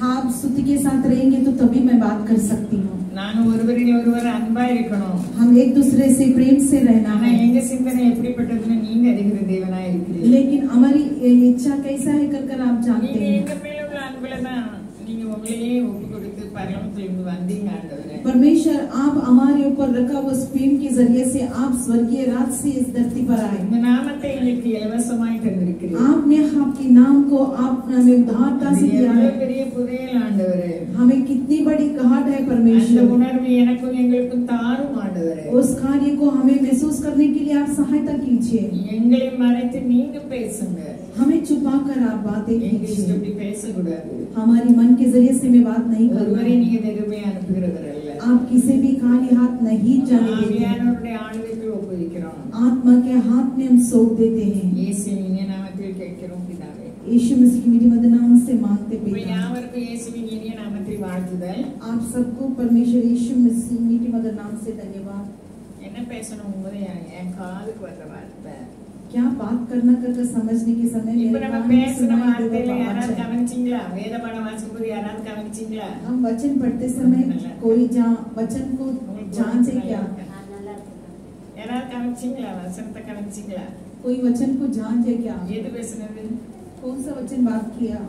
आप स्तुति के साथ रहेंगे तो तभी मैं बात कर सकती हूँ। हम एक दूसरे से प्रेम से रहना है। लेकिन हमारी इच्छा कैसा है कर आप जानते हैं। परमेश्वर आप हमारे ऊपर रखा हुआ प्रेम के जरिए से आप स्वर्गीय राज से इस धरती पर आए। आपने आपके नाम को आप हमें उदारता से दिया है। हमें कितनी बड़ी घाट है परमेश्वर। उस कार्य को हमें महसूस करने के लिए आप सहायता कीजिए। हमें छुपा कर आप बातें कीजिए। हमारी मन के जरिए से मैं बात नहीं करूँगी। आप किसी भी खाली हाथ नहीं जाने देते। आत्मा के हाथ में हम सौंप देते हैं। यीशु मसीह की मीठी मधुर नाम से मांगते पिता। आप सबको परमेश्वर यीशु मसीह मीठी मधुर नाम से धन्यवाद। क्या बात करना कर समझने के समय हम वचन पढ़ते समय कोई वचन को जांचे क्या? कोई वचन को जांचे क्या? कौन सा वचन बात किया?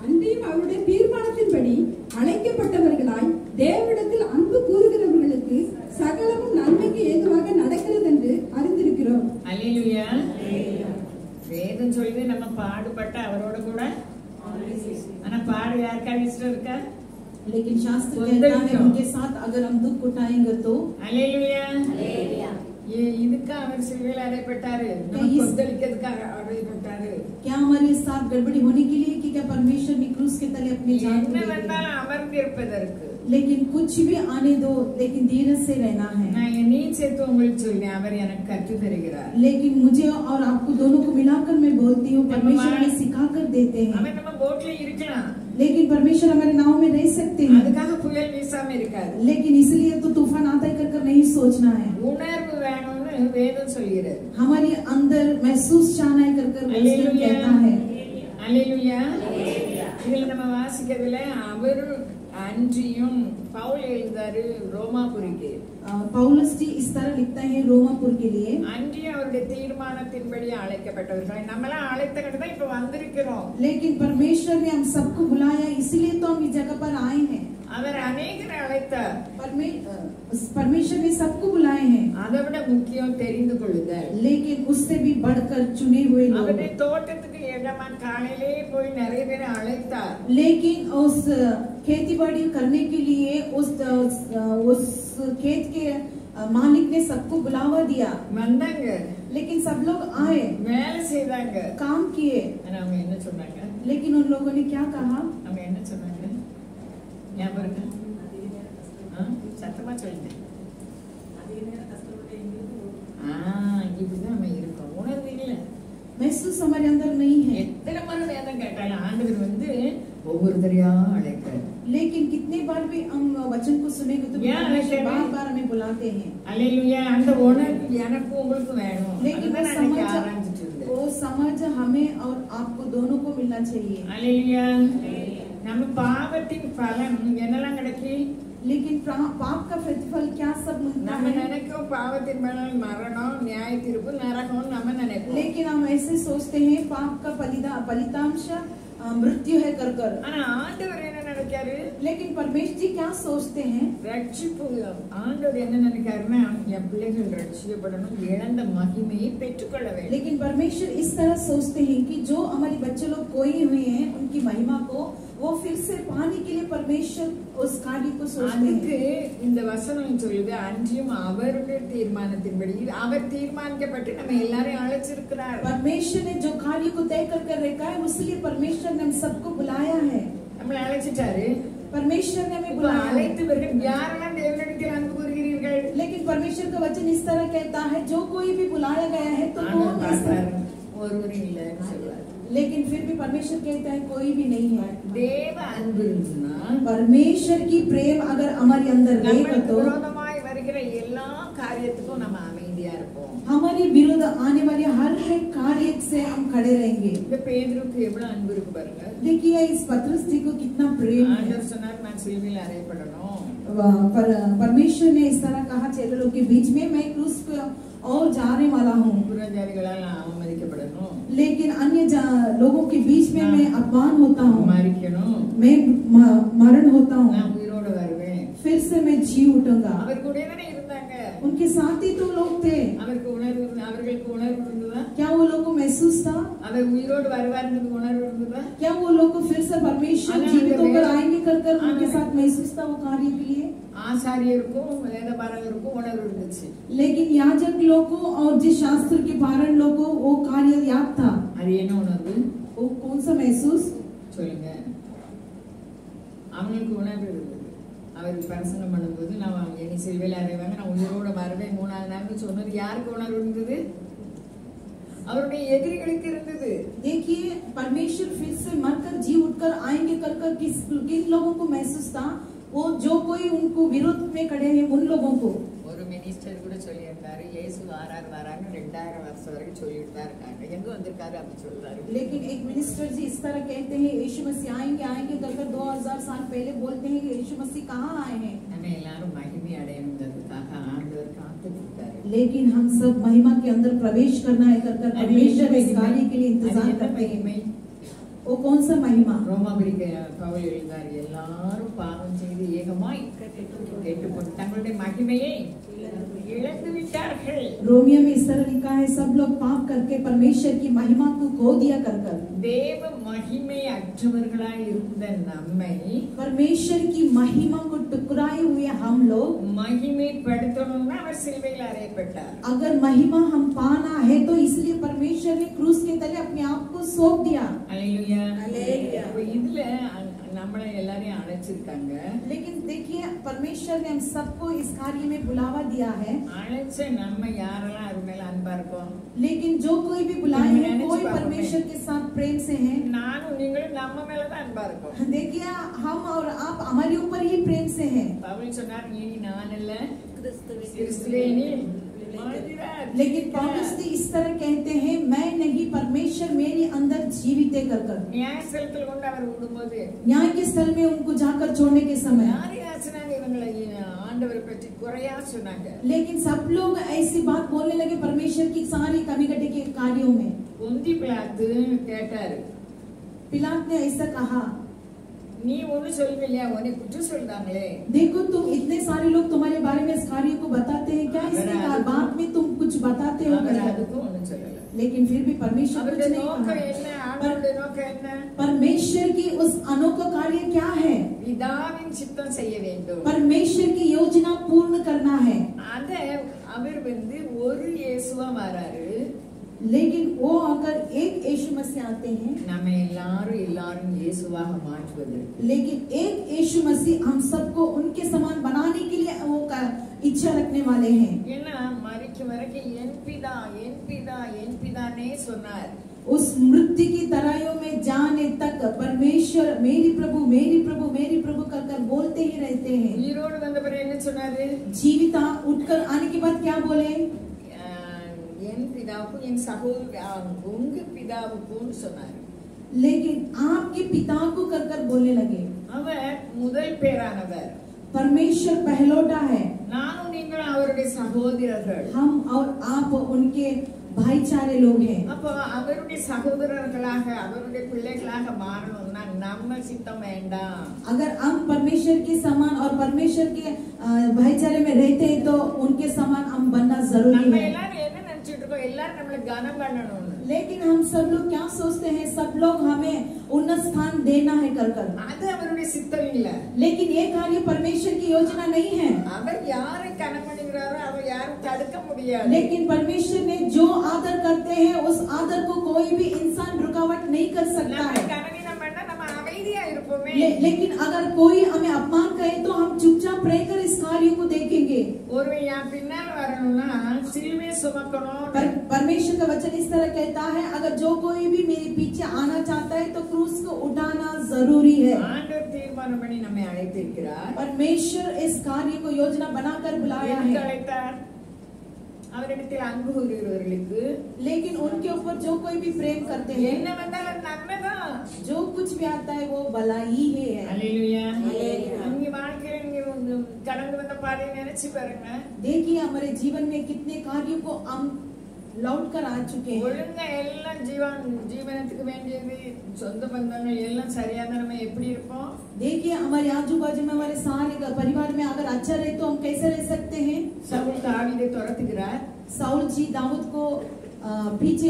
அன்றையும் அவருடைய தீர்மானத்தின்படி அழைக்கப்பட்டவர்களாய் தேவனிடத்தில் அன்பு கூறுகிறவர்களுக்கு சகலமும் நன்மைக்கு ஏதுவாக நடக்கிறது என்று அறிந்திருக்கிறோம். அல்லேலூயா. வேதம் சொல்லுது நம்ம பாடுபட்ட அவரோட கூட. ஆனா பாடு யாருக்காவது இஷ்டம் இருக்கா? लेकिन शास्त्र कहता है उनके साथ अगर हम दुख उठाएंगे तो அல்லேலூயா. ये इनका அவர் சிலுவையில் அறையப்பட்டாரு. நம்ம கொந்தளிக்கிறதுக்காக அறையப்பட்டாரு. क्या हमारे साथ गड़बड़ी होने के लिए कि क्या परमेश्वर ने क्रूस के तले अपनी जान दे दी? என்ன வந்தாலும் அமர்ந்திருப்பதற்கு. लेकिन कुछ भी आने दो, लेकिन धीरज से रहना है। நான் நீச்சே तो உங்களுக்கு சொல்றேன் அவர் எனக்கு கற்று தருகிறார். लेकिन मुझे और आपको दोनों को मिलाकर मैं बोलती हूँ परमेश्वर हमें सिखा कर देते हैं। हमें நம்ம போட்ல இருக்கலாம். लेकिन परमेश्वर हमारे नाव में रह सकते हैं। அதுக்காக புயல் வீசாம இருக்காது. लेकिन इसलिए तो तूफान आता ही कर नहीं सोचना है। உணர்வு வேணும்னு வேதம் சொல்கிறது. हमारे अंदर महसूस जाना है कर कहता है। அல்லேலூயா. இதுல நம்ம வாசிக்கிறதுல அவர் அன்றியும் பவுல் எழுதாரு ரோமாபுரிக்கு. पौलुस जी इस तरह लिखता है रोमापुर के लिए। அன்றியும் அவருடைய தீர்மானத்தின்படி அழைக்கப்பட்டவர்கள் நம்மளாம் அழைத்தකට தான் இப்ப வந்திருக்கிறோம். लेकिन परमेश्वर ने हम सबको बुलाया इसीलिए तो हम इस जगह पर आए हैं। அவர் अनेकரை அழைத்தார். परमेश्वर ने सबको बुलाए हैं। அதை விட முக்கியம் தெரிந்து கொள்ளுதல். लेकिन उससे भी बढ़कर चुने हुए लोग। அவருடைய தோட்டத்துக்கு எஜமான் காலையிலே போய் நிறைய பேரை அழைத்தார். लेकिन उस खेती बाड़ी करने के लिए उस खेत के मालिक ने सबको बुलावा दिया। வந்தாங்க. लेकिन सब लोग आए, வேலை செய்தாங்க, काम किए। அவங்க என்ன சொன்னாங்க? लेकिन उन लोगों ने क्या कहा? அவங்க என்ன சொன்னாங்க? ஞாபகம் இருக்கா? சத்தமா சொல்லுங்க. இப்படிதான் நம்ம இருக்கோம். உணர்வு இல்ல, महसूस हमारे अंदर नहीं है। எத்தனை முறை வேதம் கேட்டாலும் ஆண்டவர் ஒவ்வொருத்தரையா அழைக்கிறார். लेकिन कितने बार भी हम वचन को सुनेंगे तो बार-बार हमें बुलाते हैं। அல்லேலூயா. அந்த உணர்வு எனக்கு உங்களுக்கு வேணும். लेकिन वो समझ हमें और आपको दोनों को मिलना चाहिए। அல்லேலூயா. நம்ம பாவத்தின் பலன் என்னெல்லாம் கிடைக்கி? लेकिन पाप का प्रतिफल क्या सब मिलता நம்ம है? நினைக்கும் பாவத்தின் பலன் மரணம், நியாய தீர்ப்பு, நரகம் நம்ம நினைப்போம். लेकिन हम ऐसे सोचते हैं पाप का फलितांश मृत्यु है कर। ஆனா ஆண்டவர் என்ன நினைக்காரு? लेकिन परमेश्वर जी क्या सोचते हैं? ரட்சிப்பு. ஆண்டவர் என்ன நினைக்காருன்னா என் பிள்ளைகள் ரட்சிக்கப்படணும், இழந்த மகிமையை பெற்றுக்கொள்ள வேண்டும். लेकिन परमेश्वर इस तरह सोचते हैं कि जो हमारे बच्चे लोग खोए हुए हैं उनकी महिमा को वो फिर से पाने के लिए परमेश्वर उस कार्य को सोचते हैं। இந்த வசனம் சொல்லுது அன்றியும் அவருடைய தீர்மானத்தின்படி அவர் தீர்மானிக்கப்பட்டு நம்ம எல்லாரையும் அழைச்சிருக்கிறார். परमेश्वर ने जो कार्य को तय कर रखा है उसलिए परमेश्वर ने हम सबको बुलाया है। நம்மளை அழைச்சிட்டாரு. परमेश्वर ने हमें बुलाया। அழைத்தவர்கள் யாரெல்லாம் தேவனிடத்தில் அன்பு கூறுகிறீர்கள்? लेकिन परमेश्वर का वचन इस तरह कहता है जो कोई भी बुलाया गया है तो वो ஒருவரும் இல்லைன்னு சொல்வார். लेकिन फिर भी परमेश्वर कहता है कोई भी नहीं है. தேவ அன்பு இருந்துன்னா परमेश्वर की प्रेम अगर हमारे अंदर रहेगा तो விரோதமாய் வருகிற எல்லா காரியத்துக்கும் நம்ம அமைதியா இருப்போம். हमारे विरुद्ध आने वाले हर एक कार्य से हम खड़े रहेंगे. இந்த பேதுருக்கு எவ்வளவு அன்பு இருக்கு பாருங்க. देखिए इस पतरस को कितना प्रेम है. ஆண்டவர் சொன்னார் நான் சிலுவையில் அறையப்படணும். परमेश्वर ने इस तरह कहा चेलों के बीच में मैं क्रूस पे और जाने वाला हूँ. புறஜாதிகளால் அவமதிக்கப்படணும். लेकिन अन्य लोगों के बीच में मैं अपमान होता हूँ. மரிக்கணும். मैं मरण होता हूँ. நான் உயிரோடு வருவேன். फिर से मैं जी उठूंगा. அவர் கூடவே தானே இருந்தாங்க. उनके साथ ही तो लोग थे. அவருக்கு உணர்வு இருந்ததா? क्या वो लोग को महसूस था? அவர் உயிரோடு வருவார்னு உணர்வு இருந்ததா? क्या वो लोग को फिर से परमेश्वर जीवित होकर आएंगे कर उनके साथ महसूस था वो कार्य के लिए? ஆசாரியருக்கும் வேதபாரகருக்கும் உணர்வு இருந்துச்சு. लेकिन याजक लोगों और जिस शास्त्र के पारण लोगों वो कार्य याद था. அது என்ன உணர்வு? वो कौन सा महसूस? சொல்லுங்க. அவங்களுக்கு உணர்வு இருந்தது. அவர் பிரசங்கம் பண்ணும்போது நான் என்னை சிலுவையில் அறைவாங்க, நான் உயிரோட வருவேன் 3ஆவது நாள் சொன்னது யாருக்கு உணர்வு இருந்தது? அவருடைய எதிரிகளுக்கு இருந்தது. देखिए परमेश्वर फिर से मरकर जी उठकर आएंगे कर किन लोगों को महसूस था? वो जो कोई उनको विरोध में खड़े हैं उन लोगों को. ஒரு மினிஸ்டர் கூட சொல்லியிருந்தாரு, இயேசு வரான்னு 2000 வருஷம் வரைக்கும் சொல்லிட்டு தான் இருக்காங்க, எங்க வந்திருக்காரு அப்படி சொல்றாரு. लेकिन एक मिनिस्टर जी इस तरह कहते हैं यीशु मसीह आएंगे कर 2000 साल पहले बोलते हैं कि यीशु मसीह कहाँ आए हैं. நம்ம எல்லாரும் மகிமை அடையணும்ன்றதுக்காக ஆண்டவர் காத்துட்டு இருக்காரு. लेकिन हम सब महिमा के अंदर प्रवेश करना है कर परमेश्वर इस कार्य के लिए इंतजार करते हैं. वो कौन सा महिमा? ரோமாபுரிக்கு பவுல் எழுதினார், எல்லாரும் பாவம் செய்து ஏகமாய் கேட்டுக்கொண்டு தங்களுடைய மகிமையை இழந்து விட்டார்கள். रोमियो में इस तरह लिखा है सब लोग पाप करके परमेश्वर की महिमा को खो दिया कर தேவ மகிமை அற்றவர்களாய் இருந்த நம்மை परमेश्वर की महिमा को टुकराए हुए हम लोग மகிமைப்படுத்தணும்னா அவர் சிலுவையில் அறையப்பட்டார். अगर महिमा हम पाना है तो इसलिए परमेश्वर ने क्रूस के तले अपने आप को सौंप दिया. அல்லேலூயா. அல்லேலூயா. இதுல நம்மள எல்லாரையும் அழைச்சிருக்காங்க. लेकिन देखिए परमेश्वर ने हम सबको इस कार्य में बुलावा दिया है. அழைச்ச நம்ம யாரெல்லாம் அது மேல அன்பா இருக்கோம்? लेकिन जो कोई भी बुलाए हैं कोई परमेश्वर के साथ प्रेम से हैं. நானும் நீங்களும் நம்ம மேல தான் அன்பா இருக்கோம். देखिए हम और आप हमारे ऊपर ही प्रेम से हैं. பவுல் சொன்னார், நீ நான் அல்ல கிறிஸ்துவே நீ வாழ்கிறார். लेकिन पौलुस इस तरह कहते हैं मैं नहीं परमेश्वर मेरे अंदर जीवित है कर நியாயஸ்தலத்தில் கொண்டு அவர் விடும்போது न्याय के स्थल में उनको जाकर छोड़ने के समय யாரையா சொன்னாங்க, இவங்களை ஆண்டவரை பற்றி குறையா சொன்னாங்க. लेकिन सब लोग ऐसी बात बोलने लगे परमेश्वर की सारी कमी कटी के कार्यों में. பொந்தி பிலாத்து கேட்டாரு, पिलात ने ऐसा कहा, நீ ஒண்ணு சொல்லலையா, உன்னை குற்றம் சொல்றாங்களே. देखो तुम इतने सारे लोग तुम्हारे बारे में इस कार्य को बताते हैं, क्या इसके बाद में तुम कुछ बताते हो? அதுக்கும் ஒண்ணும் சொல்லல. लेकिन फिर भी परमेश्वर कुछ नहीं कहा. परमेश्वर की उस अनोखा कार्य क्या है? பிதாவின் சித்தம் செய்ய வேண்டும். परमेश्वर की योजना पूर्ण करना है. அத அவர் ஒரு இயேசுவா வராரு. लेकिन वो अगर एक यीशु मसीह आते हैं, நம்ம எல்லாரும் இயேசுவாக மாற்றுவதற்கு. लेकिन एक यीशु मसीह हम सबको उनके समान बनाने के लिए वो इच्छा रखने वाले हैं. ஏன்னா மரிக்கும் வரைக்கும் என் பிதானே சொன்னார். उस मृत्यु की तराइयों में जाने तक परमेश्वर मेरी प्रभु कर बोलते ही रहते हैं. உயிரோடு வந்த பிறகு என்ன சொன்னாரு? जीवित उठकर आने के बाद क्या बोले? என் பிதாவுக்கும் என் சகோதரர் உங்க பிதாவுக்கும் சொன்னார். लेकिन आपके पिता को कर बोलने लगे. அவர் முதல் பேரானவர். परमेश्वर पहलोटा है. நானும் நீங்களும் அவருடைய சகோதரர்கள். हम और आप उनके भाईचारे लोग हैं. அப்போ அவருடைய சகோதரர்களாக அவருடைய பிள்ளைகளாக மாறணும்னா நம்ம சித்தம் வேண்டாம். अगर हम परमेश्वर के समान और परमेश्वर के भाईचारे में रहते हैं तो उनके समान हम बनना जरूरी நம்ம है. எல்லாரும் என்ன நினைச்சிட்டு இருக்கோம், எல்லாரும் நம்மள கனம் பண்ணணும். लेकिन हम सब लोग क्या सोचते हैं, सब लोग हमें उन्नत स्थान देना है कर அது அவருடைய சித்தம் இல்ல. लेकिन ये कार्य परमेश्वर की योजना नहीं है. அவர் யாரை கனம் பண்ணுகிறாரோ அவர் யாரும் தடுக்க முடியாது. लेकिन परमेश्वर ने जो आदर करते हैं उस आदर को कोई भी इंसान रुकावट नहीं कर सकता நம்ம है. கனவீனம் பண்ணா நம்ம அவை அமைதியா இருப்போமே. लेकिन अगर कोई हमें अपमान करे तो हम चुपचाप रहकर इस कार्य को देखेंगे. ஒருவன் என் பின்னால் வரணும்னா சிலுவையை சுமக்கணும். परमेश्वर का वचन इस तरह कहता है, अगर जो कोई भी मेरे पीछे आना चाहता है तो क्रूस को उठाना जरूरी है. ஆண்டவர் தீர்மானம் பண்ணி நம்மை அழைத்திருக்கிறார். परमेश्वर इस कार्य को योजना बनाकर बुलाया है. அழைத்தார். அவரிடத்தில் அன்பு கூறுகிறவர்களுக்கு, लेकिन उनके ऊपर जो कोई भी प्रेम करते हैं, என்ன வந்தாலும் நன்மைதான். जो कुछ भी आता है वो भलाई ही है. हालेलुया. உங்க வாழ்க்கையில நீங்க கடந்து வந்த பாதையை நினைச்சு பாருங்க. देखिए हमारे जीवन में कितने कार्यों को हम लौट कर आ चुके हैं. ஒழுங்கா எல்லாம் ஜீவனத்துக்கு வேண்டியது சொந்த பந்தங்கள் எல்லாம் சரியான நம்ம எப்படி இருப்போம்? देखिए हमारे आजू बाजू में हमारे सारे परिवार में अगर अच्छा रहे तो हम कैसे रह सकते हैं. சவுல் தாவீதை துரத்துகிறார். साउल जी दाऊद को पीछे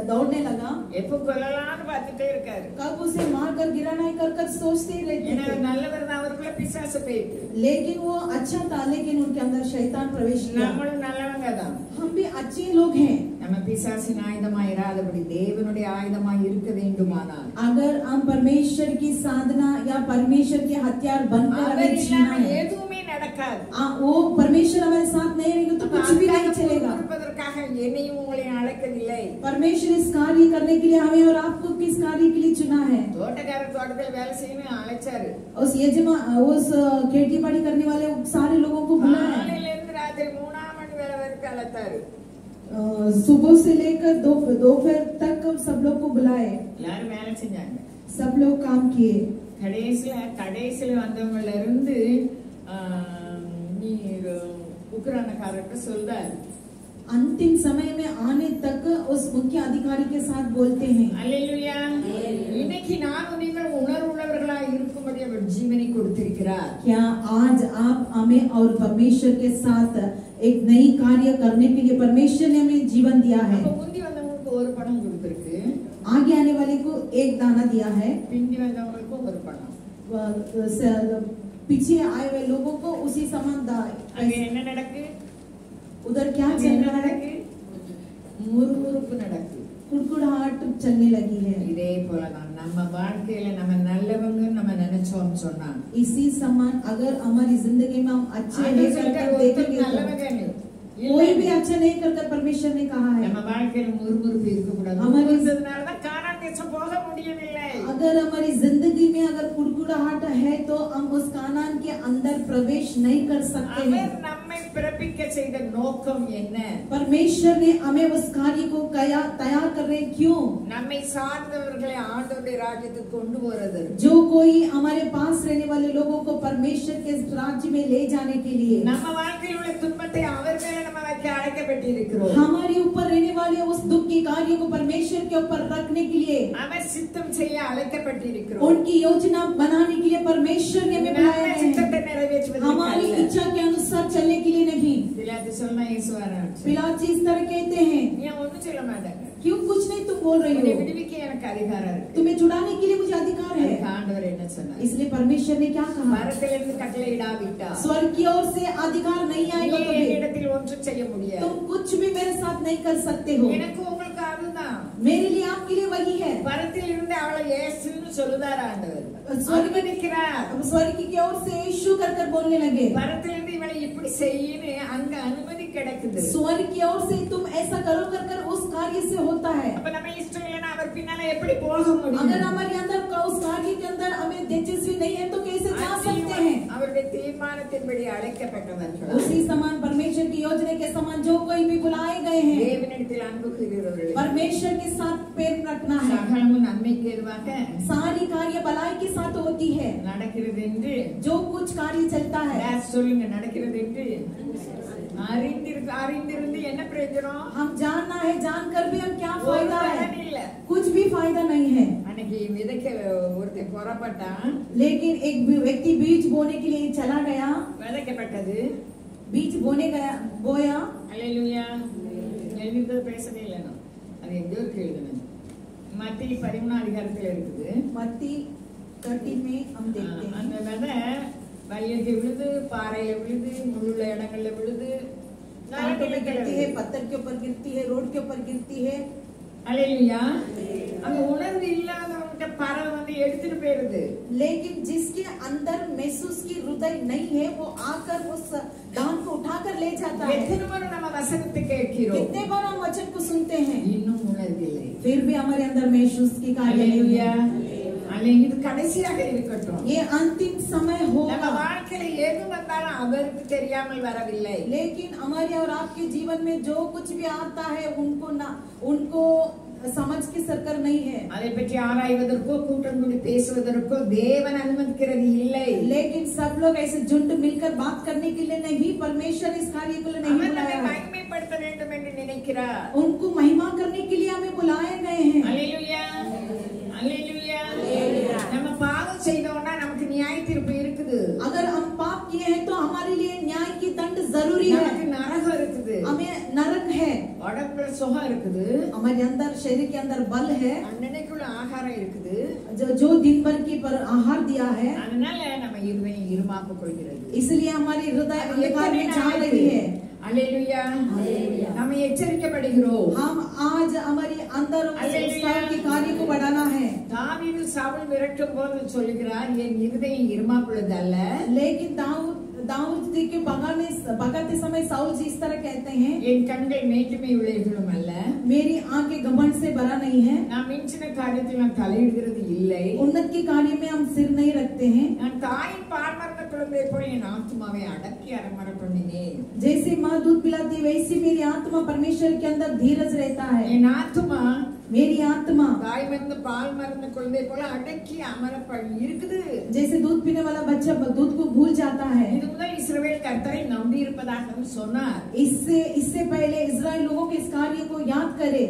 दौड़ने लगा. எப்போ கொல்லலாம்னு பார்த்துட்டே இருக்காரு. कब उसे मारकर गिराना है कर सोचते ही रहते थे. நல்லவர் தான், அவருக்குள்ள பிசாசு போயிட்டு. लेकिन वो अच्छा था, लेकिन उनके अंदर शैतान प्रवेश किया. நம்மளும் நல்லவங்க தான். हम भी अच्छे लोग हैं. நம்ம பிசாசின் ஆயுதமாய் இராதபடி தேவனுடைய ஆயுதமாய் இருக்க வேண்டுமானால், अगर हम परमेश्वर की साधना या परमेश्वर के हथियार बनकर हमें जीना है, எதுவுமே நடக்காது. वो परमेश्वर हमारे साथ नहीं रहेंगे तो कुछ भी नहीं चलेगा. என்னையும் உங்களையும் அழைக்கவில்லை. परमेश्वर इस कार्य करने के लिए हमें और आपको किस कार्य के लिए चुना है. தோட்டக்காரர் தோட்டத்துல வேலை செய்யணும் அழைச்சாரு. उस खेती बाड़ी करने वाले सारे लोगों को बुलाया. காலையில இருந்து ராத்திரி 3 மணி வரை வரைக்கும் அழைத்தாரு. सुबह से लेकर दोपहर तक सब लोग को बुलाए. எல்லாரும் வேலை செஞ்சாங்க. सब लोग काम किए. கடைசில வந்தவங்கள இருந்து உக்ரானக்காரர்கிட்ட சொல்றாரு. अंतिम समय में आने तक उस मुख्य अधिकारी के साथ बोलते हैं. हालेलुया. இன்னைக்கு நான் நீங்கள் உணர்வுள்ளவர்களாய் இருக்கும்படி அவர் ஜீவனை கொடுத்திருக்கிறார். क्या आज आप हमें और परमेश्वर के साथ एक नई कार्य करने के लिए परमेश्वर ने हमें जीवन दिया है. முந்தி வந்தவங்களுக்கு ஒரு பணம் கொடுத்திருக்கு. आगे आने वाले को एक दाना दिया है. பிந்தி வந்தவங்களுக்கு ஒரு பணம். पीछे आए हुए लोगों को उसी समान அங்க என்ன நடக்கு? उधर क्या चल रहा है? முறுமுறுப்பு நடக்கு. कुड़कुड़ाहट चलने लगी है. இதே போலதான் நம்ம வாழ்க்கையில நம்ம நல்லவங்க நம்ம நினைச்சோம் சொன்னா, इसी समान अगर हमारी जिंदगी में हम अच्छे नहीं करकर देखेंगे, कोई भी अच्छा नहीं करकर परमेश्वर ने कहा है. நம்ம வாழ்க்கையில முறுமுறுப்பு இருக்கக்கூடாது. முறுமுறுத்ததுனாலதான் கானான் தேசம் போக முடியவில்லை. अगर हमारी जिंदगी में अगर कुड़कुड़ाहट है तो हम उस कानान के अंदर प्रवेश नहीं कर सकते हैं. நம்மை பிறப்பிக்க செய்த நோக்கம் என்ன? परमेश्वर ने हमें उस कार्य को तैयार कर रहे क्यों? நம்மை சார்ந்தவர்களை ஆண்டவருடைய ராஜ்யத்துக்கு கொண்டு போறது. जो कोई हमारे पास रहने वाले लोगों को परमेश्वर के राज्य में ले जाने के लिए. நம்ம வாழ்க்கையில் உள்ள துன்பத்தை அவர் மேல நம்ம வைக்க அழைக்கப்பட்டிருக்கிறோம். हमारे ऊपर रहने वाले उस दुख के कार्य को परमेश्वर के ऊपर रखने के लिए அவர் சித்தம் செய்ய அழைக்கப்பட்டிருக்கிறோம். उनकी योजना बनाने के लिए परमेश्वर ने हमें बुलाया है. हमारी इच्छा के अनुसार चलने के लिए नहीं. पिलातुस इस तरह कहते हैं, क्यों कुछ नहीं तुम बोल रही हो? तुम्हें छुड़ाने के लिए मुझे अधिकार है. इसलिए परमेश्वर ने क्या कहा? स्वर्ग की ओर से अधिकार नहीं आएगा तुम कुछ भी मेरे साथ नहीं कर सकते हो. मेरे लिए आपके लिए वही है. स्वर्ग की ओर से यीशु कर बोलने लगे. स्वर्ग की ओर से तुम ऐसा करो कर उस कार्य से होता है. अगर हमारे अंदर उस कार्य के अंदर हमें दिलचस्पी नहीं है तो कैसे जा सकते हैं? उसी समान परमेश्वर की योजना के समान जो कोई भी बुलाए गए हैं, परमेश्वर के साथ प्रेम रखना है. सारी कार्य भलाई के साथ होती है. जो कुछ कार्य चलता है, हम जानना है, जानकर भी हम क्या फायदा है? कुछ भी फायदा नहीं है. लेकिन एक व्यक्ति बीज बोने के लिए चला गया. बीज बोने गया, बोया. மத்தி 13 அதிகாரத்தில் இருக்குது. மத்தி 13 में हम देखते हैं. அந்த விதை வயல்ல விழுது, பாறையில விழுது, முள்ளுள்ள இடங்கள்ல விழுது, गिरती है, पत्थर के ऊपर गिरती है, रोड के ऊपर गिरती है. அல்லேலூயா. அந்த உணர்வு இல்லாதவங்க பறவை வந்து எடுத்துட்டு போயிருது. लेकिन जिसके अंदर महसूस की हृदय नहीं है वो आकर उस दान को उठाकर ले जाता है. எத்தனை முறை நம்ம வசனத்தை கேட்கிறோம், कितने बार हम वचन को सुनते हैं, இன்னும் உணர்வில்லை. फिर भी हमारे अंदर महसूस की कार्य नहीं அல்லேலூயா. है. இது கடைசியாக இருக்கட்டும். ये अंतिम समय நம்ம होगा. வாழ்க்கையில எது வந்தாலும் அவருக்கு தெரியாமல் வரவில்லை. लेकिन हमारे और आपके जीवन में जो कुछ भी आता है उनको समझ के सरकार नहीं है. அதை பற்றி ஆராய்வதற்கோ கூட்டம் கூடி பேசுவதற்கோ தேவன் அனுமதிக்கிறது இல்லை. लेकिन सब लोग ऐसे झुंड मिलकर बात करने के लिए नहीं, परमेश्वर इस कार्य के लिए नहीं बुलाया है. மகிமைப்படுத்த வேண்டும் என்று நினைக்கிறார். उनको महिमा करने के लिए हमें बुलाए गए हैं. அல்லேலூயா. அல்லேலூயா. நம்ம பாவம் செய்தோம்னா நமக்கு நியாய தீர்ப்பு இருக்குது. अगर हम पाप किए हैं तो हमारे लिए न्याय की दंड जरूरी है. நமக்கு நரகம் இருக்குது. हमें नरक है. உடம்புல சுகம் இருக்குது. हमारे अंदर शरीर के अंदर बल है. அன்னைக்குள்ள ஆகாரம் இருக்குது. जो दिन भर की पर आहार दिया है. அதனால நம்ம இருதயம் இருமாப்பு கொள்கிறது. इसलिए हमारी हृदय अंधकार में जा रही है. அல்லேலூயா. நம்ம எச்சரிக்கப்படுகிறோம். हम आज हमारे अंदर के कार्य को बढ़ाना है. தாவீது சவுல் விரட்டும் போது சொல்லுகிறார், என் இருதயம் இருமாப்புள்ளது அல்ல. लेकिन दाऊद जी के भगाते समय साउल जी इस तरह कहते हैं, என் கண்கள் மேட்டுமை உள்ளவைகளும் அல்ல. मेरी आंखें घमंड से भरा नहीं है. நான் மிஞ்சின காரியத்தில் நான் தலையிடுகிறது இல்லை. उन्नत के कार्य में हम सिर नहीं रखते हैं. நான் தாயின் பால் மறந்த குழந்தை போல என் ஆத்துமாவை அடக்கி அரமர பண்ணினேன். जैसे माँ दूध पिलाती वैसे मेरी आत्मा परमेश्वर के अंदर धीरज रहता है. என் ஆத்துமா मेरी आत्मा தாய் மறந்த பால் மறந்த குழந்தை போல அடக்கி அமர இருக்குது. जैसे दूध पीने वाला बच्चा दूध को भूल जाता है. இது முதல் இஸ்ரவேல் கர்த்தரை நம்பி இருப்பதாக சொன்னார். इससे पहले इस्राएल लोगों के इस कार्य को याद करे.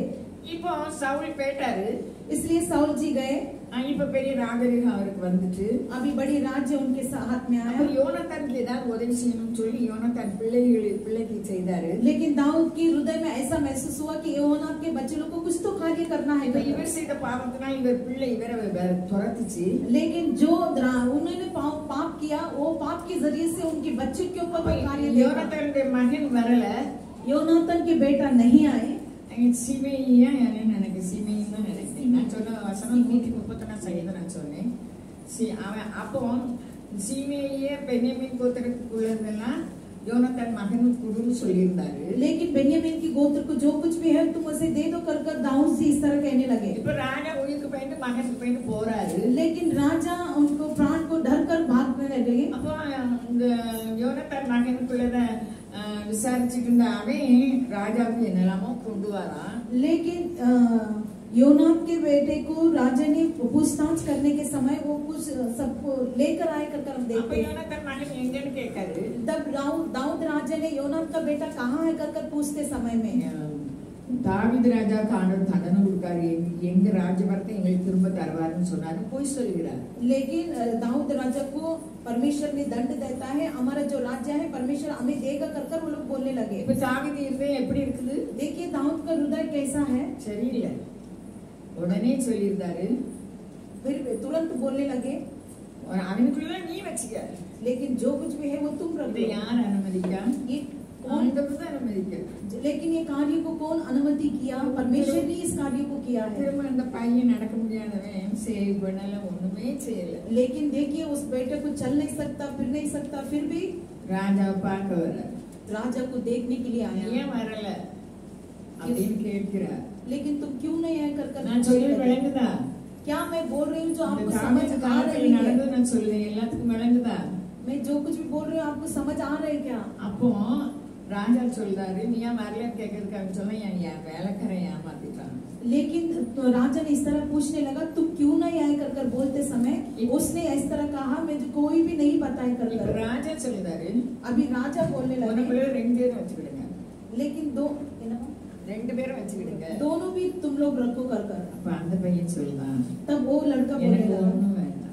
இப்போ சவுல் போயிட்டாரு. इसलिए साउल जी गए. இப்ப பெரிய ராஜரிகம் அவருக்கு வந்துட்டு अभी बड़ी राज्य उनके हाथ में आया. யோனத்தானுக்கு ஏதாவது உதவி செய்யணும்னு சொல்லி யோனத்தான் பிள்ளைக்கு செய்தாரு. लेकिन दाऊद की हृदय में ऐसा महसूस हुआ कि योनातान के बच्चे लोग को कुछ तो कार्य करना है. இவர் செய்த பாவத்தினால் இவர் பிள்ளை இவரை துரத்துச்சு. लेकिन जो उन्होंने पाप किया वो पाप के जरिए से उनके बच्चे के ऊपर कार्य. யோனத்தானுடைய மகன் வரல. योनातान के बेटा नहीं आए. சீமையா எனக்கு சீமையும் தான் நினைக்கிறேன். நான் சொன்ன வசனம் 131 சங்கீதம் நான் சொன்னேன். அவன் அப்போ சீமையே பென்யமீன் கோத்திரத்துக்குள்ளதெல்லாம் யோனத்தான் மகனுக்கு குடுன்னு சொல்லியிருந்தாரு. लेकिन बेन्यामीन की गोत्र को जो कुछ भी है तुम उसे दे दो कर दाऊद जी इस तरह कहने लगे. இப்ப ராஜா உயிருக்கு பயந்து மகனுக்கு பயந்து போறாரு. लेकिन राजा उनको प्राण को डर कर भागने लगे. அப்போ இந்த யோனத்தான் மகனுக்குள்ளத விசாரிச்சுட்டு இருந்த அவன் ராஜாவுக்கு என்னெல்லாமோ கொண்டு வரான். लेकिन योनातान के बेटे को राजा ने पूछताछ करने के समय वो कुछ सबको लेकर आए कर हम देखते हैं. யோனத்தான் மகன் எங்கன்னு கேட்டாரு. तब दाऊद राजा ने योनातान का बेटा कहाँ है कर पूछते समय में தாவீது ராஜாவுக்கு ஆண்டவர் தண்டனை கொடுக்காரு. எங்க ராஜ்யபாரத்தை எங்களுக்கு திரும்ப தருவாருன்னு சொன்னாரு. போய் சொல்லுகிறார். लेकिन दाऊद राजा को परमेश्वर ने दंड देता है. हमारा जो राज्य है परमेश्वर हमें देगा कर वो लोग बोलने लगे. இப்ப தாவீது இருதயம் எப்படி இருக்குது? देखिए दाऊद का हृदय कैसा है. சரியில்லை. உடனே சொல்லியிருந்தாரு. फिर तुरंत बोलने लगे. அவனுக்குள்ள நீ வச்சுக்க. लेकिन जो कुछ भी है वो तुम रख दो. யார் அனுமதிக்கா? ये ஆண்டவர் தான் அனுமதிக்க. लेकिन ये कार्य को कौन अनुमति किया? परमेश्वर ने इस कार्य को किया है. திரும்ப அந்த பையன் நடக்க முடியாதவன் சேவ் பண்ணல, ஒண்ணுமே செய்யல. लेकिन देखिए उस बेटे को चल नहीं सकता, फिर नहीं सकता, फिर भी ராஜாவை பார்க்க வர. राजा को देखने के लिए आया. ஏன் வரல அப்படின்னு கேட்கிறார். लेकिन तुम क्यों नहीं आए कर நான் சொல்லி விளங்குதா? क्या मैं बोल रही हूँ जो आपको समझ समझ आ रही है? நடந்து நான் சொல்றேன் எல்லாத்துக்கும் விளங்குதா? मैं जो कुछ भी बोल रही हूँ आपको समझ आ रहा है क्या? அப்போ ராஜா சொல்றாரு, நீ ஏன் வரலன்னு கேட்கறதுக்கு சொன்னா என் வேலைக்காரன் ஏமாத்திட்டான். लेकिन तो राजा ने इस तरह पूछने लगा तुम क्यों नहीं आए कर बोलते समय उसने इस तरह कहा मैं कोई भी नहीं बताए कर. ராஜா சொல்றாரு. अभी राजा बोलने लगे. ரெண்டு பேரும் வச்சுக்கிடுங்க. लेकिन ரெண்டு பேரும் வச்சுக்கிடுங்க. दोनों भी तुम लोग रखो कर. அப்ப அந்த பையன் சொல்றான். तब वो लड़का बोलने लगा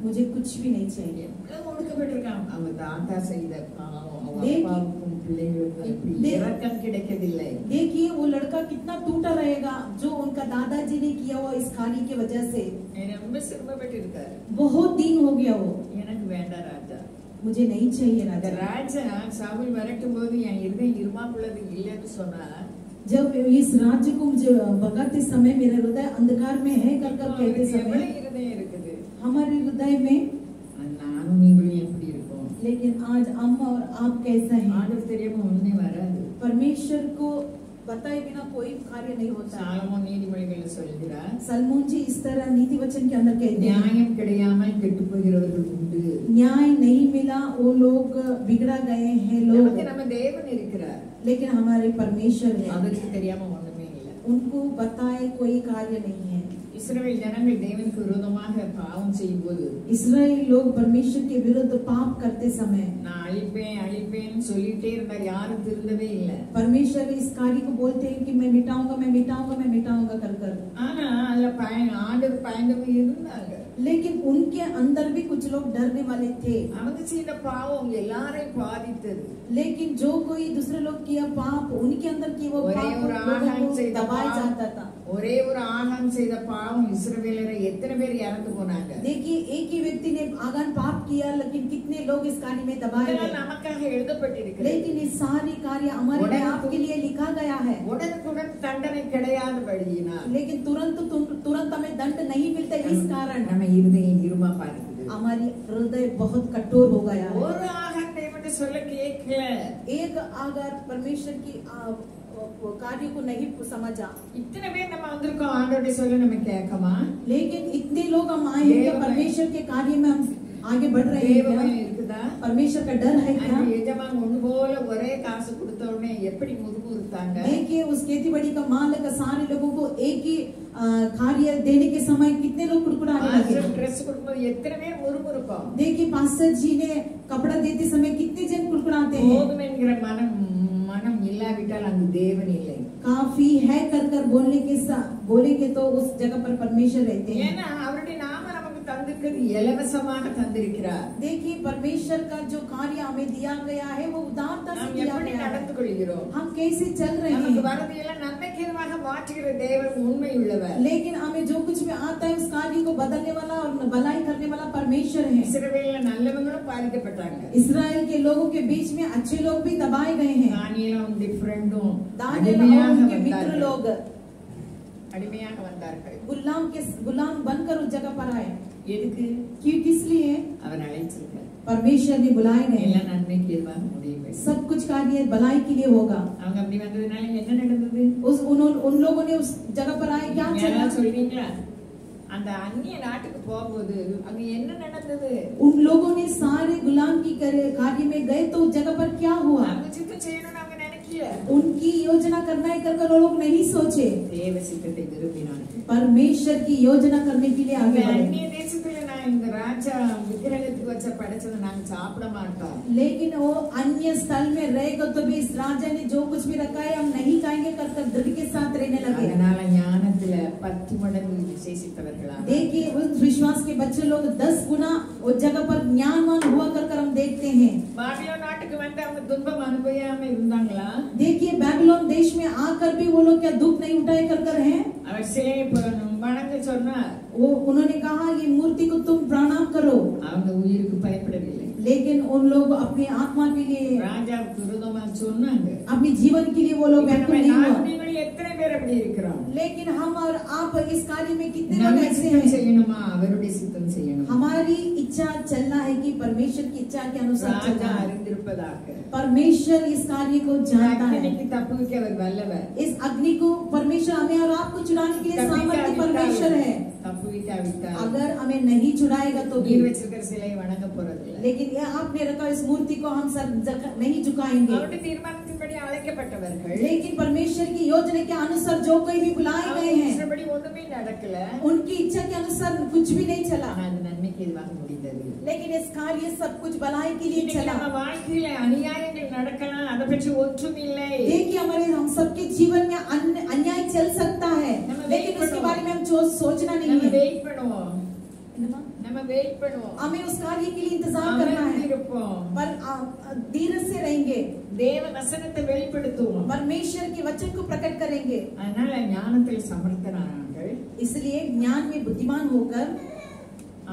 मुझे कुछ भी नहीं चाहिए. எவ்வளவு ஒடுக்கப்பட்டிருக்கான். அவன் தாத்தா செய்த பாவம், அப்பாவுக்கும் பிள்ளைகளுக்கும் இரக்கம் கிடைக்கவில்லை. देखिए वो लड़का कितना टूटा रहेगा जो उनका दादाजी ने किया वो इस कार्य की वजह से. ரொம்ப சிரமப்பட்டிருக்காரு. बहुत दिन हो गया वो. எனக்கு வேண்டாம் ராஜா, मुझे नहीं चाहिए राजा. ராஜா சாவுல் வரட்டும் போது என் இருதயம் இருமாப்புள்ளது இல்லைன்னு சொன்னா जब इस राज्य को भगाते समय मेरा हृदय अंधकार में है कर कहते समय हमारे हृदय में लेकिन आज हम और आप कैसा है परमेश्वर को बताए बिना कोई कार्य नहीं होता। सलमोन जी इस तरह नीति वचन के अंदर कहते हैं न्याय नहीं मिला वो लोग बिगड़ा गए हैं लोग, लेकिन हमारे परमेश्वर है उनको बताए कोई कार्य नहीं है। இஸ்ரவேல் ஜனங்கள் தேவனுக்கு விரோதமாக பாவம் செய்யும்போது இஸ்ரவேல் लोग परमेश्वर के विरुद्ध पाप करते समय நான் அழிப்பேன் சொல்லிட்டே இருந்தார், யாரும் திருந்தவே இல்ல। परमेश्वर इस कार्य को बोलते हैं कि मैं मिटाऊंगा कर कर, ஆனா அதுல ஆண்டவர் பயந்தவங்க இருந்தாங்க। लेकिन उनके अंदर भी कुछ लोग डरने वाले थे। அவங்க செய்த பாவம் எல்லாரையும் பாதித்தது। लेकिन जो कोई दूसरे लोग किया पाप उनके अंदर की वो पाप दबाया जाता था। ஒரே ஒரு ஆகான் செய்த பாவம் இஸ்ரவேலரை எத்தனை பேர் இறந்து போனாங்க। देखिए एक ही व्यक्ति ने आगान पाप किया लेकिन कितने लोग इस कार्य में दबाए गए। நமக்காக எழுதப்பட்டிருக்கிறது, लेकिन ये सारी कार्य हमारे आपके लिए लिखा गया है। உடனுக்குடன் தண்டனை கிடையாதபடியினால், लेकिन तुरंत हमें दंड नहीं मिलता इस कारण நம்ம இருதயம் இருமா பாருது, हमारी हृदय बहुत कठोर हो गया है। ஒரு ஆகான் தேவனுடைய சொல்ல கேட்கல, एक आगार परमेश्वर की कार्य को नहीं समझा। इतने பேர் நம்ம வந்திருக்கோம் ஆண்டவருடைய சொல்ல நம்ம கேட்கமா? लेकिन इतने लोग हम आए हैं परमेश्वर के कार्य में हम आगे बढ़ रहे हैं। परमेश्वर का डर है क्या? यजमान ஒண்ணு போல ஒரே காசு கொடுத்த உடனே எப்படி முதுகுறுத்தாங்க? देखिए उस खेती बाड़ी का मालिक सारे लोगों को एक ही कार्य देने के समय कितने लोग कुड़कुड़ाने लगे। ड्रेस கொடுக்கும்போது எத்தனை பேர் முறுமுறுப்போம்? देखिए पास्टर जी ने कपड़ा देते समय कितने जन कुड़कुड़ाते हैं। போதும் என்கிற மனம் இல்லாவிட்டால் அந்த தேவன் இல்லை। काफी है कर बोलेंगे तो उस जगह पर परमेश्वर रहते हैं। ஏன்னா அவருடைய நாம நமக்கு தந்திருக்கிறது இலவசமாக தந்திருக்கிறார்। देखिए परमेश्वर का जो कार्य हमें दिया गया है वो उदारता से दिया गया है। நடந்து கொள்கிறோம், हम कैसे चल रहे हैं। நமக்கு வரதையெல்லாம் நன்மைக்கேதுவாக மாற்றுகிற தேவன் உண்மை உள்ளவர்। लेकिन हमें जो कुछ भी आता है उस कार्य को बदलने वाला और भलाई करने वाला परमेश्वर है। இஸ்ரவேல்ல நல்லவங்களும் பாதிக்கப்பட்டாங்க, इस्राएल के लोगों के बीच में अच्छे लोग भी दबाए गए हैं। தானியேலும் டிஃபரெண்டும் दानियेल के मित्र लोग அடிமையாக வந்தார்கள், गुलाम बनकर उस जगह पर आए। எதுக்கு? किस लिए? அவர் அழைச்சிருக்கார், परमेश्वर ने बुलाए गए। எல்லாம் நன்மைக்கு ஏதுவாக முடியும், सब कुछ कार्य भलाई के लिए होगा। அவங்க அப்படி வந்ததுனால என்ன நடந்தது? उन लोगों ने उस जगह पर आए क्या चला? சொல்றீங்களா? அந்த அந்நிய நாட்டுக்கு போகும்போது அங்க என்ன நடந்தது? उन लोगों ने सारे गुलाम की कार्य में गए तो उस जगह पर क्या हुआ? அவங்க சித்தம் செய்யணும்னு அவங்க நினைக்கல, उनकी योजना करना है कर वो लोग नहीं सोचे, தேவ சித்தத்தை விரும்பினார்கள், परमेश्वर की योजना करने के लिए आगे बढ़े। அந்நிய தேசத்துல நான் இந்த ராஜா விக்கிரகத்துக்கு வச்ச படைச்சதை நாங்க சாப்பிட மாட்டோம், लेकिन वो अन्य स्थल में रहेगा तो भी इस राजा ने जो कुछ भी रखा है हम नहीं खाएंगे कर दृढ़ के साथ रहने लगे। அதனால ஞானத்துல 10 மடங்கு விசேஷித்தவர்களா, देखिए उस विश्वास के बच्चे लोग 10 गुना उस जगह पर ज्ञानवान हुआ कर हम देखते हैं। பாபிலோன் நாட்டுக்கு வந்து அவங்க துன்பம் அனுபவியாம இருந்தாங்களா? देखिए बैबिलोन देश में आकर भी वो लोग क्या दुख नहीं उठाए कर हैं? அவர் சிலையை வணங்க சொன்னார், वो उन्होंने कहा ये मूर्ति को तुम प्रणाम करो, அவங்க उயிருக்கு பயப்படவில்லை, लेकिन उन लोग अपने आत्मा के लिए ராஜாவுக்கு விரோதமா சொன்னாங்க, अपने जीवन के लिए वो लोग व्याकुल नहीं हुआ। எத்தனை பேர் அப்படி இருக்கிறோம்? लेकिन हम और आप इस कार्य में कितने लोग ऐसे हैं? செய்யணுமா? அவருடைய சித்தம் செய்யணும், हमारी इच्छा चलना है कि परमेश्वर की इच्छा के अनुसार चलना है। அறிந்திருப்பதாக परमेश्वर इस कार्य को जानता है, தப்புவிக்க அவர் வல்லவர், इस अग्नि को परमेश्वर हमें और आपको चुराने के लिए सामर्थ्य परमेश्वर है। अगर हमें नहीं चुराएगा तो भी, சிலை வணங்க போறது, लेकिन ये आपने रखा इस मूर्ति को हम सर नहीं झुकाएंगे। அவருடைய தீர்மானத்தின்படி அழைக்கப்பட்டவர்கள், लेकिन परमेश्वर की योजना के अनुसार जो कोई भी बुलाए गए हैं ஒண்ணுமே நடக்கல, उनकी इच्छा के अनुसार कुछ भी नहीं चला, அது நன்மைக்கு எதுவாக முடிந்தது। लेकिन इस कार्य सब कुछ भलाई के लिए चला। நம்ம வாழ்க்கையில அநியாயங்கள் நடக்கலாம், அதை பற்றி ஒன்றும் இல்லை। देखिए हम सबके जीवन में अन्याय चल सकता है, लेकिन उसके बारे में हम सोचना नहीं है। நம்ம வெயிட் பண்ணுவோம், हमें उस कार्य के लिए इंतजार करना है, पर धीरज से रहेंगे, தேவ வசனத்தை வெளிப்படுத்துவோம், परमेश्वर के वचन को प्रकट करेंगे। அதனால ஞானத்தில் சமர்த்தனானார்கள், इसलिए ज्ञान में बुद्धिमान होकर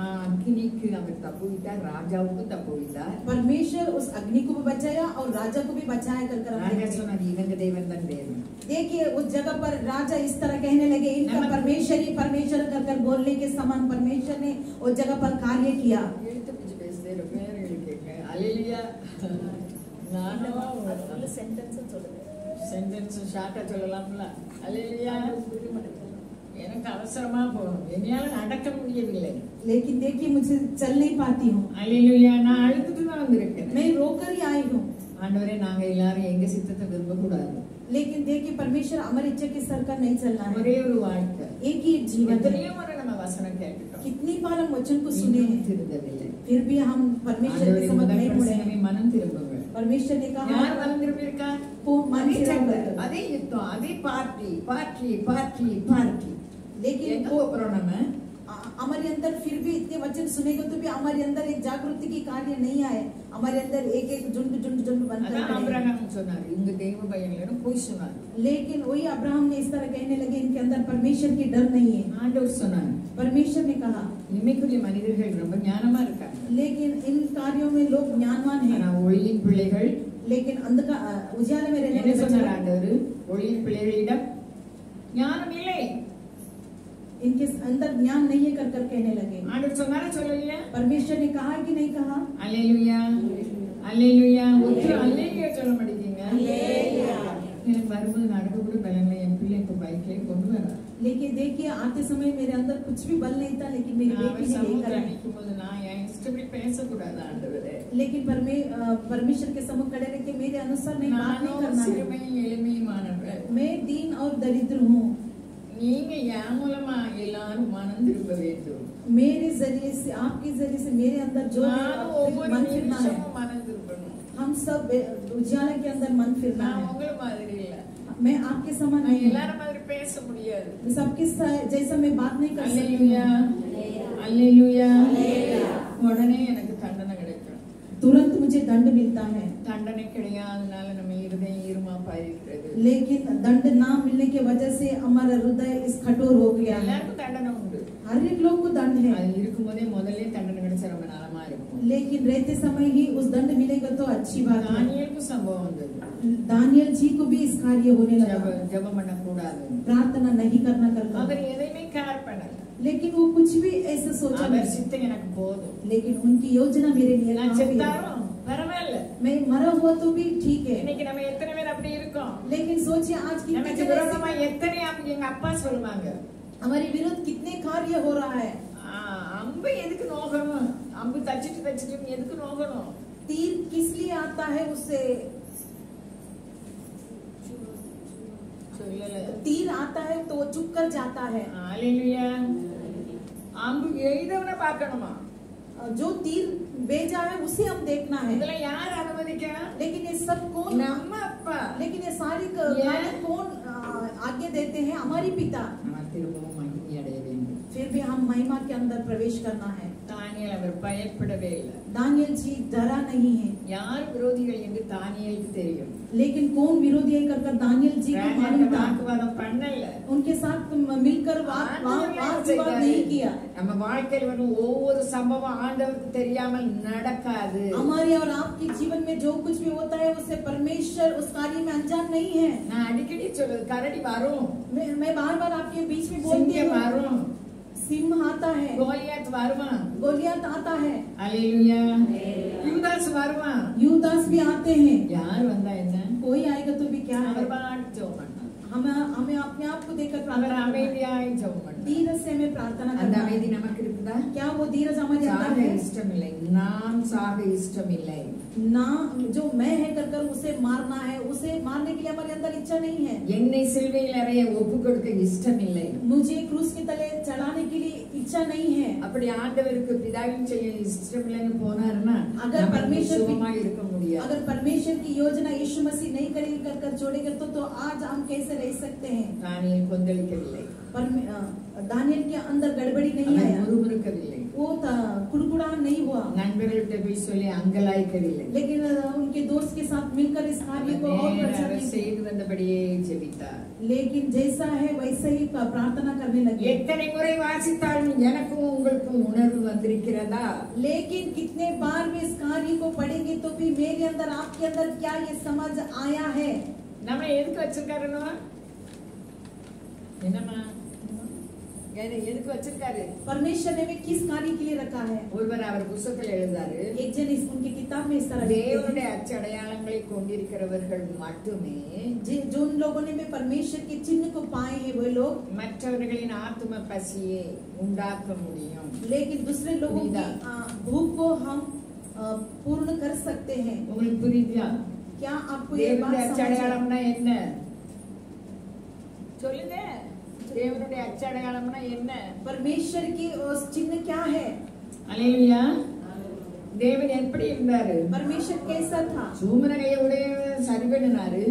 அக்னிக்கு அவர் தப்புவித்தார், ராஜாவுக்கு தப்புவித்தார். परमेश्वर उस अग्नि को भी बचाया और राजा को भी बचाया कर ராஜா சொன்னார், இவங்க தெய்வம் தான் தேவன். देखिए उस जगह पर राजा इस तरह कहने लगे, इनका परमेश्वर ही परमेश्वर कर बोलने के समान परमेश्वर ने उस जगह पर कार्य किया. எழுத்து பிடிச்சு பேசுதே பேர் எழுதிக்கங்க. அல்லேலூயா. நானும் சென்டென்ஸ் ஷார்ட்டா சொல்லலாம்ல. அல்லேலூயா. எனக்கு அவசரமா போகணும், என்னால நடக்க முடியவில்லை. लेकिन देखिए मुझे चल नहीं पाती हूँ. அல்லேலூயா. நான் அழுதுட்டு தான் வந்திருக்கேன். मैं रोकर ही आई हूँ. ஆண்டவரே, நாங்க எல்லாரும் எங்க சித்தத்தை விரும்ப கூடாது. लेकिन देखिए परमेश्वर हमारी इच्छा के सर का नहीं चलना है. ஒரே ஒரு வாழ்க்கை, एक ही जीवन. எத்தனையோ முறை நம்ம வசனம் கேட்டுட்டோம், कितनी बार हम वचन को सुने हैं, திருந்தவில்லை. फिर भी हम परमेश्वर के समझ नहीं मुड़े. மனம் திரும்புங்க. परमेश्वर ने कहा, யார் மனம் திரும்பி இருக்கா? मन फिरा. அதே யுத்தம், அதே பார்ட்டி பார்ட்டி பார்ட்டி பார்ட்டி. लेकिन எங்க போறோம் நம்ம? हमारे अंदर फिर भी इतने वचन सुनेगा तो भी हमारे अंदर एक जागृति की कार्य नहीं आए. हमारे अंदर एक एक झुंड झुंड झुंड बनकर அதான் ஆபிரகாம் சொன்னார், இவங்க தெய்வ பயம் இல்லைன்னு போய் சொன்னார். लेकिन वही अब्राहम ने इस तरह कहने लगे, इनके अंदर परमेश्वर की डर नहीं है. ஆண்டவர் சொன்னார், परमेश्वर ने कहा, இன்மைக்குரிய மனிதர்கள் ரொம்ப ஞானமா இருக்காங்க, लेकिन इन कार्यों में लोग ज्ञानवान हैं. ஆனா ஒளியின் பிள்ளைகள், लेकिन अंधकार उजाले में रहने என்ன சொன்னார் वाले ஆண்டவர்? ஒளியின் பிள்ளைகளிடம் ஞானம் இல்லை, इनके अंदर ज्ञान नहीं है कर कर कहने लगे. ஆண்டவர் சொன்னாரா சொல்லலையா? परमेश्वर ने कहा कि नहीं कहा? அல்லேலூயா. அல்லேலூயா. ஒருத்தர் அல்லேலூயா சொல்ல மாட்டீங்க. எனக்கு வரும்போது நடக்க கூட பலன் இல்லை, என் பிள்ளை இப்ப பைக்லயே கொண்டு வரா. लेकिन देखिए आते समय मेरे अंदर कुछ भी बल नहीं था, लेकिन मेरी बेटी ने लेकर आई. நிக்கும்போது நான் என் இஷ்டப்படி பேசக்கூடாது ஆண்டவரே. लेकिन परमेश्वर के सम्मुख खड़े रह के मेरे अनुसार नहीं बात नहीं करना है. சிறுமையும் எளிமையுமானவர். मैं दीन और दरिद्र हूँ. நீங்க என் மூலமா எல்லாரும் மனம் திரும்ப வேண்டும். मेरे जरिए से, आपके जरिए से मेरे अंदर जो मन फिरना है. மனம் திரும்பணும். हम सब उजाला के अंदर मन फिरना நான் है. உங்கள மாதிரி இல்ல, मैं आपके समान நான் नहीं हूँ. எல்லாரும் மாதிரி பேச முடியாது. सबके जैसा मैं बात नहीं कर सकती. அல்லேலூயா. அல்லேலூயா. உடனே எனக்கு தண்டனை கிடைக்கும். तुरंत मुझे दंड मिलता है. தண்டனை கிடையாதனால நம்ம இருதயம் ஈரமாப்பா இருக்கிறது. लेकिन दंड ना मिलने की वजह से हमारा हृदय इस कठोर हो गया है. எல்லாருக்கும் தண்டனை உண்டு. हर एक लोग को दंड है. அது இருக்கும்போதே முதல்ல தண்டனை கிடைச்சா ரொம்ப நலமா இருக்கும். लेकिन रहते समय ही उस दंड मिलेगा तो अच्छी बात है. தானியேலுக்கு சம்பவம் வந்தது. दानियल जी को भी इस कार्य होने लगा. ஜெபம் பண்ண கூடாது, प्रार्थना नहीं करना करता. அவர் எதையுமே கேர் பண்ணல. लेकिन वो कुछ भी ऐसा सोचा அவர் नहीं. சித்தம் எனக்கு போதும், लेकिन उनकी योजना मेरे लिए நான் काफी है. செத்தாலும் பரவாயில்ல. मैं मरा हुआ तो भी ठीक है. இன்னைக்கு நம்ம எத்தனை பேர் அப்படி இருக்கோம்? लेकिन सोचिए आज की நமக்கு விரோதமா எத்தனை எங்க அப்பா சொல்லுவாங்க, हमारे विरुद्ध कितने कार्य हो रहा है. அம்பு எதுக்கு நோகணும்? அம்பு தச்சிட்டு தச்சிட்டு எதுக்கு நோகணும்? तीर किस लिए आता है? उससे तीर आता है तो वो चुप कर जाता है. हालेलुया. அம்பு எய்தவனை பார்க்கணுமா? जो तीर भेजा है उसे हम देखना है. இதெல்லாம் யார் அனுமதிக்க? लेकिन ये सब कौन? நம்ம அப்பா. लेकिन ये सारी कार्य कौन आज्ञा देते हैं? हमारी पिता. நாம் திரும்பவும் மகிமை அடைய வேண்டும். फिर भी हम महिमा के अंदर प्रवेश करना है. தானியேல் அவர் பயப்படவே இல்லை. दानियल जी डरा नहीं है. யார் விரோதிகள் என்று தானியேலுக்கு தெரியும். लेकिन कौन विरोधी है कर दानियल जी को मालूम था. வாக்குவாதம் பண்ணல. उनके साथ मिलकर वाद नहीं किया. நம்ம வாழ்க்கையில் வரும் ஒவ்வொரு சம்பவம் ஆண்டவருக்கு தெரியாமல் நடக்காது. हमारे और आपके जीवन में जो कुछ भी होता है उससे परमेश्वर उस कार्य में अनजान नहीं है. நான் அடிக்கடி சொல்றது, கரடி வரும், मैं बार-बार आपके बीच में बोलती हूँ. வரும், सिंह आता है, கோலியாத் வருவான், गोलियत आता है, அல்லேலூயா, யூதாஸ் வருவான். यूदास भी आते हैं. யார் வந்தா என்ன? कोई आएगा तो भी क्या है? அவர் பாட்டு ஜெபம் பண்ணணும். हमें अपने आप को देखकर அவர் प्रार्थना करना है. அமைதியாய் ஜெபம் பண்ணணும். धीरज से हमें प्रार्थना அந்த करना है. அமைதி நமக்கு இருக்குதா? क्या वो धीरज हमारे अंदर சாக है? இஷ்டமில்லை, நான் சாக இஷ்டமில்லை. ना जो मैं है कर उसे मारना है, उसे मारने के लिए हमारे अंदर इच्छा नहीं है. என்னை சிலுவையில் அறைய ஒப்பு கொடுக்க இஷ்டமில்லை. मुझे क्रूस के तले चढ़ाने के लिए इच्छा नहीं है. அப்படி ஆண்டவருக்கு பிதாவின் செய்ய இஷ்டமில்லைன்னு போனாருன்னா अगर परमेश्वर சுகமா இருக்க முடியாது. अगर परमेश्वर की योजना यीशु मसीह नहीं करेगी कर छोड़ेगा तो आज हम कैसे रह सकते हैं? தானியேல் கொந்தளிக்கவில்லை. दानियल के अंदर गड़बड़ी नहीं आया, முறுமுறுக்கவில்லை, वो कुड़कुड़ाहट नहीं हुआ, நண்பர்கள்ட்ட போய் சொல்லி அங்கலாய்க்கவில்லை, लेकिन उनके दोस्त के साथ मिलकर इस कार्य को और प्रचार नहीं செய்து வந்தபடியே ஜெபித்தார். लेकिन जैसा है वैसे ही प्रार्थना करने लगे. எத்தனை முறை வாசித்தாலும் எனக்கும் உங்களுக்கும் உணர்வு வந்திருக்கிறதா? लेकिन कितने बार भी इस कार्य को पढ़ेंगे तो भी मेरे अंदर आपके अंदर क्या ये समझ आया है? நம்ம எதுக்கு வச்சிருக்காருன்னா என்னமா எதுக்கு வச்சிருக்காரு? परमेश्वर ने किस कार्य के लिए रखा है? ஒருவர் அவர் புத்தகத்தில் எழுதாரு, एक जन इस उनकी किताब में इस तरह தேவனுடைய அச்சடையாளங்களை கொண்டிருக்கிறவர்கள் மட்டுமே, जिन लोगों ने भी परमेश्वर के चिन्ह को पाए हैं वो लोग மற்றவர்களின் ஆத்ம பசியை உண்டாக்க முடியும். लेकिन दूसरे लोगों की भूख को हम पूर्ण कर सकते हैं. உங்களுக்கு புரியுதா? क्या आपको ये बात தேவனுடைய समझ அச்சடையாளம்னா என்ன? சொல்லுங்க. தேவனுடைய அச்சடையாளம்னா என்ன? परमेश्वर की चिन्ह क्या है? அல்லேலூயா. தேவன் எப்படி இருந்தாரு? परमेश्वर कैसा था? சூமரகையை உடைய சரி பண்ணினாரு,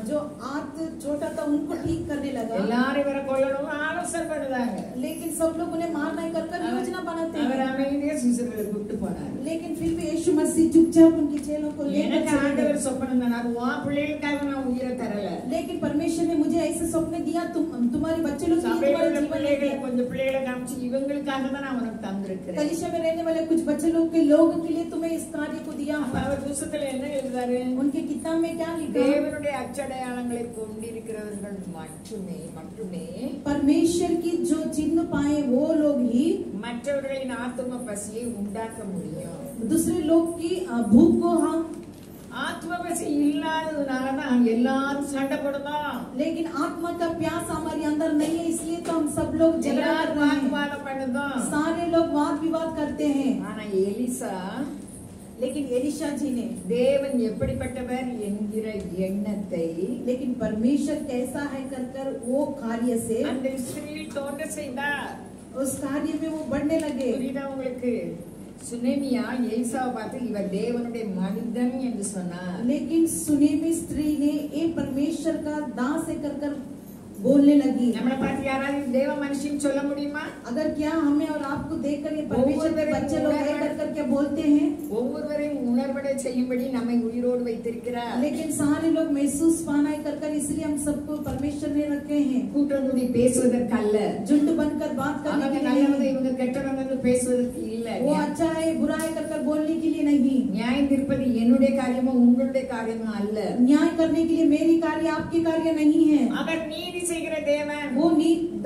जो हाथ छोटा था उनको ठीक करने लगा, எல்லாரும் இவரை கொல்லணும் ஆலோசனை பண்ணுதாங்க. लेकिन सब लोग उन्हें मारना ही कर योजना बनाते அவர் हैं. அமைதியா சிசுகளை கூப்பிட்டு போனார். लेकिन फिर भी यीशु मसीह चुपचाप उनके चेलों को लेकर எனக்கு चले गए. ஆண்டவர் சொப்பனம் தந்தார், உன் பிள்ளைகளுக்காக நான் உயிரை தரல, लेकिन परमेश्वर ने मुझे ऐसे सपने दिया, तुम्हारे बच्चे लोग के लिए சபையில் तुम्हारा உள்ள जीवन பிள்ளைகளை लेके கொஞ்சம் பிள்ளைகளை காமிச்சு இவங்களுக்காக தான் நான் உனக்கு தந்திருக்கிறேன். कलीसिया में रहने वाले कुछ बच्चे लोग के लोगों के लिए तुम्हें इस कार्य को दिया. அப்ப அவர் புத்தகத்துல என்ன எழுதாரு? उनके किताब में क्या लिखा? தேவனுடைய அச்சடையாளங்களை கொண்டிருக்கிறவர்கள் மட்டுமே परमेश्वर की जो चिन्ह पाए वो लोग ही மற்றவர்களின் ஆத்ம பசியை உண்டாக்க முடியும். दूसरे लोग की भूख को हम ஆத்ம பசி இல்லாததுனாலதான் எல்லாரும் சண்டை போடுதோம், लेकिन आत्मा का प्यास हमारे अंदर नहीं है, इसलिए तो हम सब लोग झगड़ा कर रहे हैं, வாக்குவாதம் பண்ணுதோம். सारे लोग वाद विवाद करते हैं. ஆனா எலிசா लेकिन एलिशा जी ने தேவன் எப்படிப்பட்டவர் என்கிற எண்ணத்தை लेकिन परमेश्वर कैसा है कर वो कार्य से அந்த ஸ்திரீயில் தோன்ற செய்தார். उस कार्य में वो बढ़ने लगे. புரியுதா உங்களுக்கு? சுனேமியா எலிசாவை பார்த்து இவர் தேவனுடைய மனிதன் என்று சொன்னார். लेकिन सुनेमी स्त्री ने ये परमेश्वर का दास है कर बोलने लगी. நம்மளை பார்த்து யாராவது தேவ மனுஷன் சொல்ல முடியுமா? अगर क्या हमें और आपको देखकर ये परमेश्वर के बच्चे लोग है कर क्या बोलते हैं? ஒவ்வொருவரையும் உணர்வடை செய்யும்படி நம்மை உயிரோடு வைத்திருக்கிறார். लेकिन सारे लोग महसूस पाना है कर इसलिए हम सबको परमेश्वर ने रखे हैं. கூட்டம் கூடி பேசுவதற்கு அல்ல, झुंड बनकर बात करने அவங்க के लिए நல்லவங்க नहीं. இவங்க கெட்டவங்க பேசுவதற்கு இல்ல. वो अच्छा है बुरा है कर बोलने के लिए नहीं. நியாயம் தீர்ப்பது என்னுடைய காரியமோ உங்களுடைய காரியமோ அல்ல. न्याय करने के लिए मेरी कार्य आपकी कार्य नहीं है. அவர் நீதி செய்கிற தேவன், वो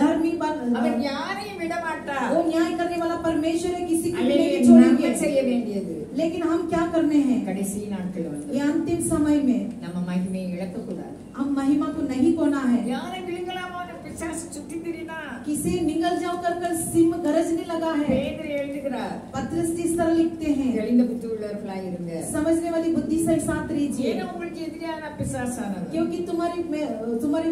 धर्मी அவர் யாரையும் விட மாட்டார். वो न्याय करने वाला परमेश्वर है, किसी को नहीं நம்ம छोड़ेंगे. செய்ய வேண்டியது लेकिन हम क्या करने हैं? கடைசி நாட்கள் வந்து ये अंतिम समय में நம்ம மகிமையை இழக்க கூடாது. हम महिमा को नहीं खोना है. யாரை விழுங்கலாமோ பிசாசு சுத்தி திரினா किसे निगल जाओ कर सिम गरजने लगा है. பேதுரு எழுதுகிறார், पत्रस इस तरह लिखते हैं, தெளிந்த புத்தி உள்ளவர்களாய் இருங்க, समझने वाली बुद्धि से साथ रहिए, ஏன்னா உங்களுக்கு எதிரான பிசாசானது क्योंकि तुम्हारे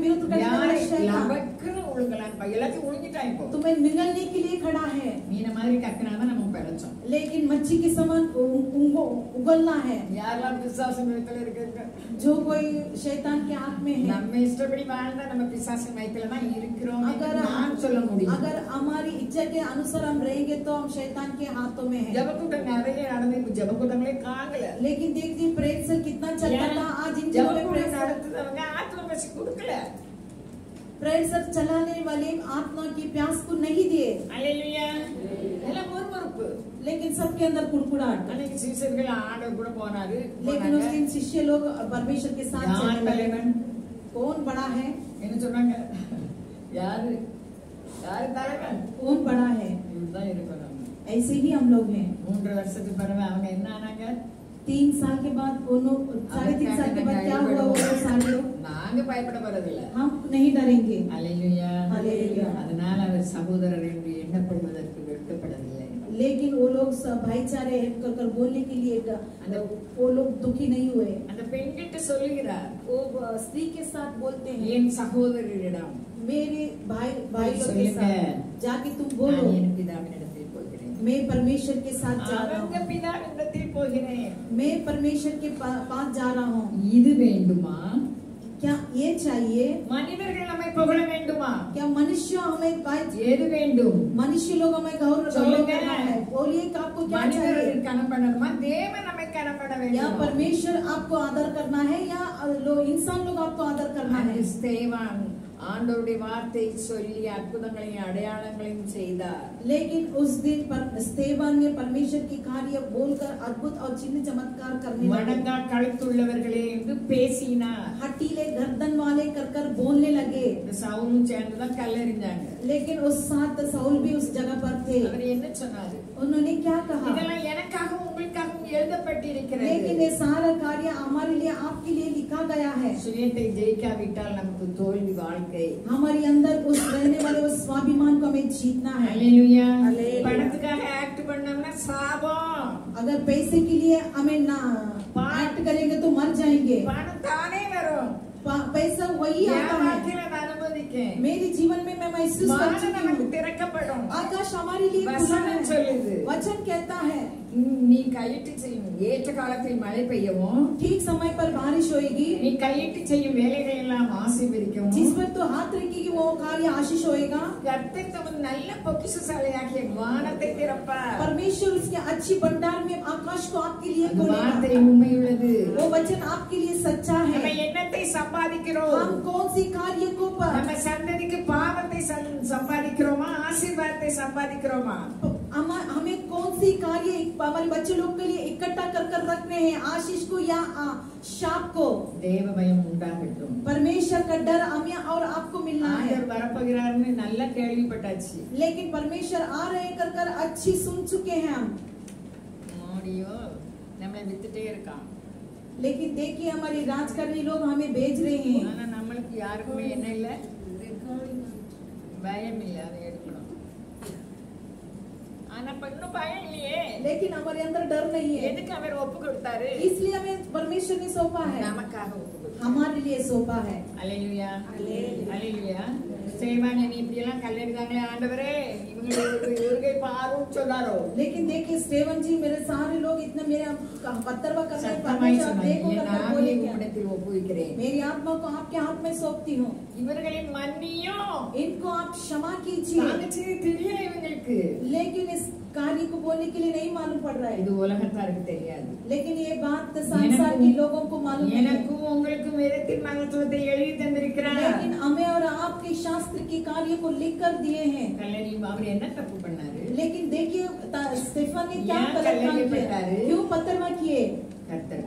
विरुद्ध करने वाला யாரை शैतान லபக்குன்னு உழுங்கலாம், எல்லாத்தையும் உழுங்கிட்டா இப்போ तुम्हें निगलने के लिए खड़ा है. மீன மாதிரி கக்கினாதான் நம்ம பிழைச்சோம். लेकिन मच्छी के समान उगलना है. யாரெல்லாம் பிசாசு மயத்துல இருக்காங்க, जो कोई शैतान के हाथ में है. நம்ம இஷ்டப்படி வாழ்ந்தா நம்ம பிசாசு மயத்துல தான் இருக்கிறோம் अगर நான் சொல்ல முடியும். अगर हमारी इच्छा के अनुसार हम रहेंगे तो हम शैतान के हाथों में है. ஜபக்கூட்டம் நிறைய நடந்து இப்ப ஜபக்கூட்டங்களே காணல. लेकिन देखिए प्रेत से कितना चलता था, आज इन जगहों पे ஜபக்கூட்டம் நடத்துறவங்க ஆத்ம பசி கொடுக்கல. प्रेत से चलाने वाले आत्मा की प्यास को नहीं दिए. அல்லேலூயா. எல்லாம் முறுமுறுப்பு. लेकिन सबके अंदर कुड़कुड़ाहट. அன்னைக்கு சீசர்கள் ஆண்டவர் கூட போனாரு. लेकिन उस दिन शिष्य लोग परमेश्वर के साथ चलने लगे. कौन बड़ा है? என்ன சொன்னாங்க? யாரு தலைவன்? कौन बड़ा है? இதுதான் இருக்கணும். ऐसे ही हम लोग हैं. 3 வருஷத்துக்கு பிறகு அவங்க என்ன ஆனாங்க? 3 साल के बाद 3.5 साल के बाद क्या हुआ? वो सारे लोग நாங்க பயப்பட போறதில்ல. हम नहीं डरेंगे. அல்லேலூயா. हालेलुया. அதனால அவர் சகோதரர் என்று எண்ணப்படுவதற்கு வெட்கப்படவில்லை. लेकिन वो लोग भाईचारे कर बोलने के लिए वो लोग दुखी नहीं हुए. அந்த பெண்கிட்ட சொல்லுகிறார், वो स्त्री के साथ बोलते हैं, என் சகோதரரிடம் मेरे भाई लोग के சொல்லுங்க, साथ जाके तुम बोलो, நான் என் பிதாவினிடத்தில் போகிறேன், मैं परमेश्वर के साथ जा रहा அவங்க हूँ, பிதாவினிடத்தில் போகிறேன், मैं परमेश्वर के पास जा रहा हूँ. இது வேண்டுமா? क्या ये चाहिए? மனிதர்கள் நம்மை புகழ வேண்டுமா? क्या मनुष्य हमें எது வேண்டும்? मनुष्य लोग हमें गौरव करना है? बोलिए कि आपको क्या चाहिए? மனிதர்கள் கனப்படணுமா? தேவன் நம்மை கனப்பட या வேண்டுமா? परमेश्वर आपको आदर करना है या इंसान लोग आपको आदर करना है? ஸ்தேவான் ஆண்டவருடைய வார்த்தை சொல்லி அற்புதங்களையும் அடையாளங்களையும் செய்தார். लेकिन उस दिन स्तेफान ने परमेश्वर की कार्य बोलकर अद्भुत और चिन्ह चमत्कार करने लगे. மடங்கா கழுத்துள்ளவர்களே என்று பேசினார். हटीले गर्दन वाले कर बोलने लगे. சவுலும் சேர்ந்துதான் கல்லெறிஞ்சாங்க. लेकिन उस साथ साउल भी उस जगह पर थे. அவர் என்ன சொன்னார்? उन्होंने क्या कहा? இதெல்லாம் எனக்காகவும் உங்களுக்காகவும் எழுதப்பட்டிருக்கிறது. लेकिन ये सारा कार्य हमारे लिए आपके लिए लिखा गया है. சுயத்தை ஜெயிக்காவிட்டால் நமக்கு தோல்வி வாழ்க்கை. हमारे अंदर उस रहने वाले उस स्वाभिमान को हमें जीतना है. हालेलुया. हालेलुया. பணத்துக்காக ஆக்ட் பண்ணோம்னா சாபம். अगर पैसे के लिए हमें ना एक्ट करेंगे तो मर जाएंगे. பணம் தானே வரும். पैसा वही आता है. मेरे जीवन में मैं महसूस कर चुकी हूँ. आकाश हमारे लिए खुला है. वचन कहता है நீ கையிட்டு செய்யும் ஏற்ற காலத்தில் மழை பெய்யவும், ठीक समय पर बारिश होएगी. நீ கையிட்டு செய்யும் வேலைகள் எல்லாம் ஆசீர்வதிக்கவும், जिस पर तो हाथ रखेगी वो कार्य आशीष होएगा. கர்த்தர் தமது நல்ல பொக்கிஷசாலையாகிய வானத்தை திறப்பார். परमेश्वर उसके अच्छी भंडार में आकाश को आपके लिए வார்த்தை உண்மையுள்ளது. वो वचन आपके लिए सच्चा है. நம்ம என்னத்தை சம்பாதிக்கிறோம்? हम कौन सी कार्य को पर நம்ம சந்ததிக்கு பாவத்தை சம்பாதிக்கிறோமா, ஆசீர்வாதத்தை சம்பாதிக்கிறோமா? हमें कौन सी कार्य हमारे बच्चे लोग के लिए इकट्ठा कर रखने हैं, आशीष को या शाप को? தேவ பயம் உண்டாகட்டும். परमेश्वर का डर हमें और आपको मिलना है. ஆண்டவர் வரப்போகிறார்னு நல்லா கேள்விப்பட்டாச்சு. लेकिन परमेश्वर आ रहे कर अच्छी सुन चुके हैं हम. மோடியோ நம்மளை வித்துட்டே இருக்கான். लेकिन देखिए हमारी राजकारणी लोग हमें भेज रहे हैं. ஆனா நம்மளுக்கு யாருக்குமே என்ன இல்ல, பயம் இல்ல. அதை எடுக்கணும். ஆனா இன்னும் பயம் இல்லையே. लेकिन हमारे अंदर डर नहीं है. எதுக்கு அவர் ஒப்பு கொடுத்தாரு? इसलिए हमें परमेश्वर ने सौंपा है. நமக்காக ஒப்பு கொடுத்தாரு. हमारे लिए सौंपा है. அல்லேலூயா. அல்லேலூயா. ஸ்தேவானை இப்படி எல்லாம் கல்லெறிந்தாங்களே ஆண்டவரே, இவங்களுக்கு இவர்கை பாரும் சொன்னாரோ. लेकिन देखिए स्टेवन जी मेरे सारे लोग इतना मेरे पत्थरवा करने சத்தமாய் परमेश्वर சொன்னார், देखो என் कर ஆவியை बोले क्या? உம்மிடத்தில் ஒப்புவிக்கிறேன். मेरी आत्मा को आपके हाथ में सौंपती हूँ. இவர்களின் மன்னியும் इनको आप क्षमा कीजिए. தாங்கச்சி தெரியல இவங்களுக்கு. लेकिन इस कार्य को बोलने के लिए नहीं मालूम पड़ रहा है. இது உலகத்தாருக்கு தெரியாது. लेकिन ये बात संसार के लोगों को मालूम है. எனக்கும் உங்களுக்கும் வேதத்தின் மகத்துவத்தை எழுதி தந்திருக்கிறார். लेकिन हमें और आपके शास्त्र के कार्य को लिख कर दिए हैं. கல்லறி அவர் என்ன தப்பு பண்ணாரு? लेकिन देखिए स्टेफन ने क्या क्या गलत काम कलह किया? किया? क्यों पत्थरवा किए? கர்த்தர்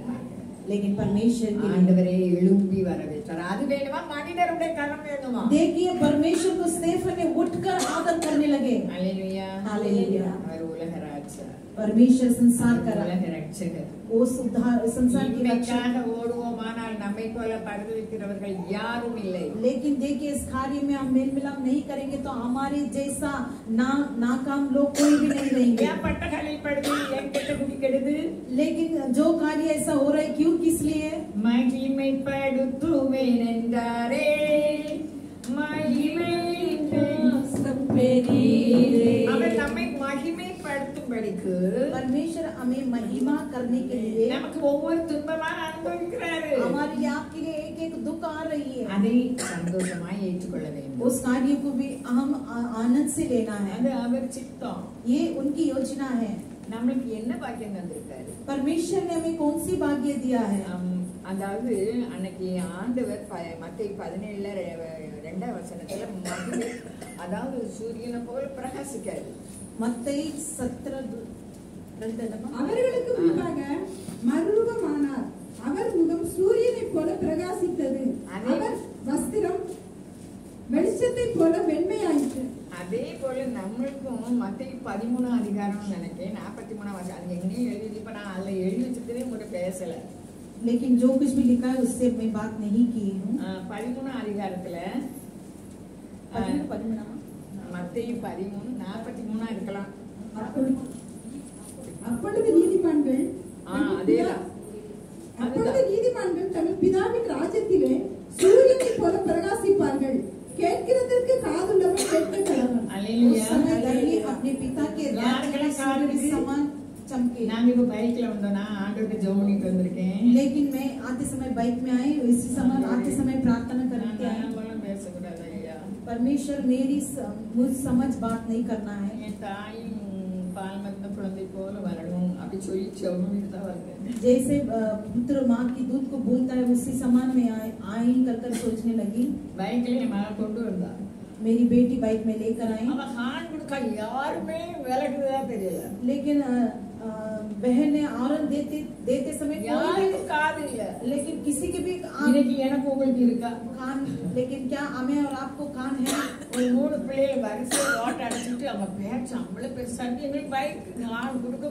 लेकिन परमेश्वर के लिए ஆண்டவரே எழும்பி வர வைத்தார். அது வேணுமா? மனிதருடைய கரம் வேணுமா? देखिए परमेश्वर को स्टेफन ने उठकर आदर करने लगे. हालेलुया. हालेलुया. அவர் உலக ராஜா. परमेश्वर संसार का உலக ரட்சகர். वो सुधार संसार की रक्षा. இன்மைக்காக ஓடுவோமானால் நம்மை போல பரிதவிக்கிறவர்கள் யாரும் இல்லை. लेकिन देखिए इस कार्य में हम मेल मिलाप नहीं करेंगे तो हमारे जैसा नाकाम लोग कोई भी नहीं रहेंगे. ஏன் பட்டகளில் படுது, ஏன் கெட்ட குடி கெடுது? लेकिन जो कार्य ऐसा हो रहा है क्यों, किस लिए? மகிமைப்படுத்துவேன் என்றாரே, அவர் நம்மை மகிமைப்படுத்தும்படிக்கு परमेश्वर हमें महिमा करने के लिए நமக்கு ஒவ்வொரு துன்பமாக அனுபவிக்கிறாரு. हमारे लिए आपके लिए एक एक दुख आ रही है. அதை சந்தோஷமாய் ஏற்றுக்கொள்ள வேண்டும். उस कार्य को भी हम आनंद से लेना है. அது அவர் சித்தம். ये उनकी योजना है. நம்மளுக்கு என்ன பாக்கியம் தந்திருக்காரு? परमेश्वर ने हमें कौन सी भाग्य दिया है? அதாவது அன்னைக்கு ஆண்டவர் மத்தேயு 17:2 வசனத்துல மகிமை, அதாவது சூரியனை போல பிரகாசிக்காரு. மத்தேயு 17 அவர்களுக்கு முன்பாக மறுரூபமானார். அவர் முகம் சூரியனை போல பிரகாசித்தது. அவர் வஸ்திரம் வெளிச்சத்தை போல வெண்மையாயிற்று. அதே போல நம்மளுக்கும் மத்தேயு 13 அதிகாரம் நினைக்கிறேன் 43 வசனம் அது எங்கேயும் எழுதி, இப்ப நான் அதுல எழுதி வச்சுக்கிறேன், உங்கள்கிட்ட பேசல. लेकिन जो कुछ भी लिखा है उससे मैं बात नहीं की हूँ. 13 அதிகாரத்துல மத்தேயு 13:43 இருக்கலாம். அப்பொழுது நீதிமான்கள் தங்கள் பிதாவின் ராஜ்யத்திலே சூரியனை போல பிரகாசிப்பார்கள். கேட்கிறதற்கு காதுள்ளவன் கேட்க கடவன். उस समय धर्मी अपने पिता के राज्य में सूर्य के समान चमके। நான் இப்ப பைக்ல வந்தேனா ஆண்டவருக்கு ஜெபம் பண்ணிட்டு வந்திருக்கேன். लेकिन मैं आते समय बाइक में आई, इसी समय आते समय प्रार्थना करके आई। நான் பேசக்கூடாது ஐயா. परमेश्वर मुझ समझ बात नहीं करना है। என் தாயும் பால் மந்த குழந்தை போல வரணும் அப்படி சொல்லி ஜெபம் பண்ணிட்டு தான் வந்தேன். जैसे पुत्र माँ की दूध को बोलता है उसी समान में आई कर सोचने लगी। பைக்ல என் மகன் கொண்டு வந்தா. मेरी बेटी बाइक में लेकर आई। அவ ஹார்ன் கொடுக்க யாருமே விலகுதா தெரியல. लेकिन बहन ने ஆரன் देते समय யாருக்கும் காது இல்ல. लेकिन किसी के भी இன்னைக்கு எனக்கு உங்களுக்கு இருக்கா कान, लेकिन क्या हमें और आपको कान है? ஒரு 3 பிள்ளைகள் வரிசையா ஓட்ட அடிச்சிட்டு அவங்க பேச்சு அவ்வளவு பெருசா இருக்கு. எங்களுக்கு பைக் ஹார்ன் கொடுக்க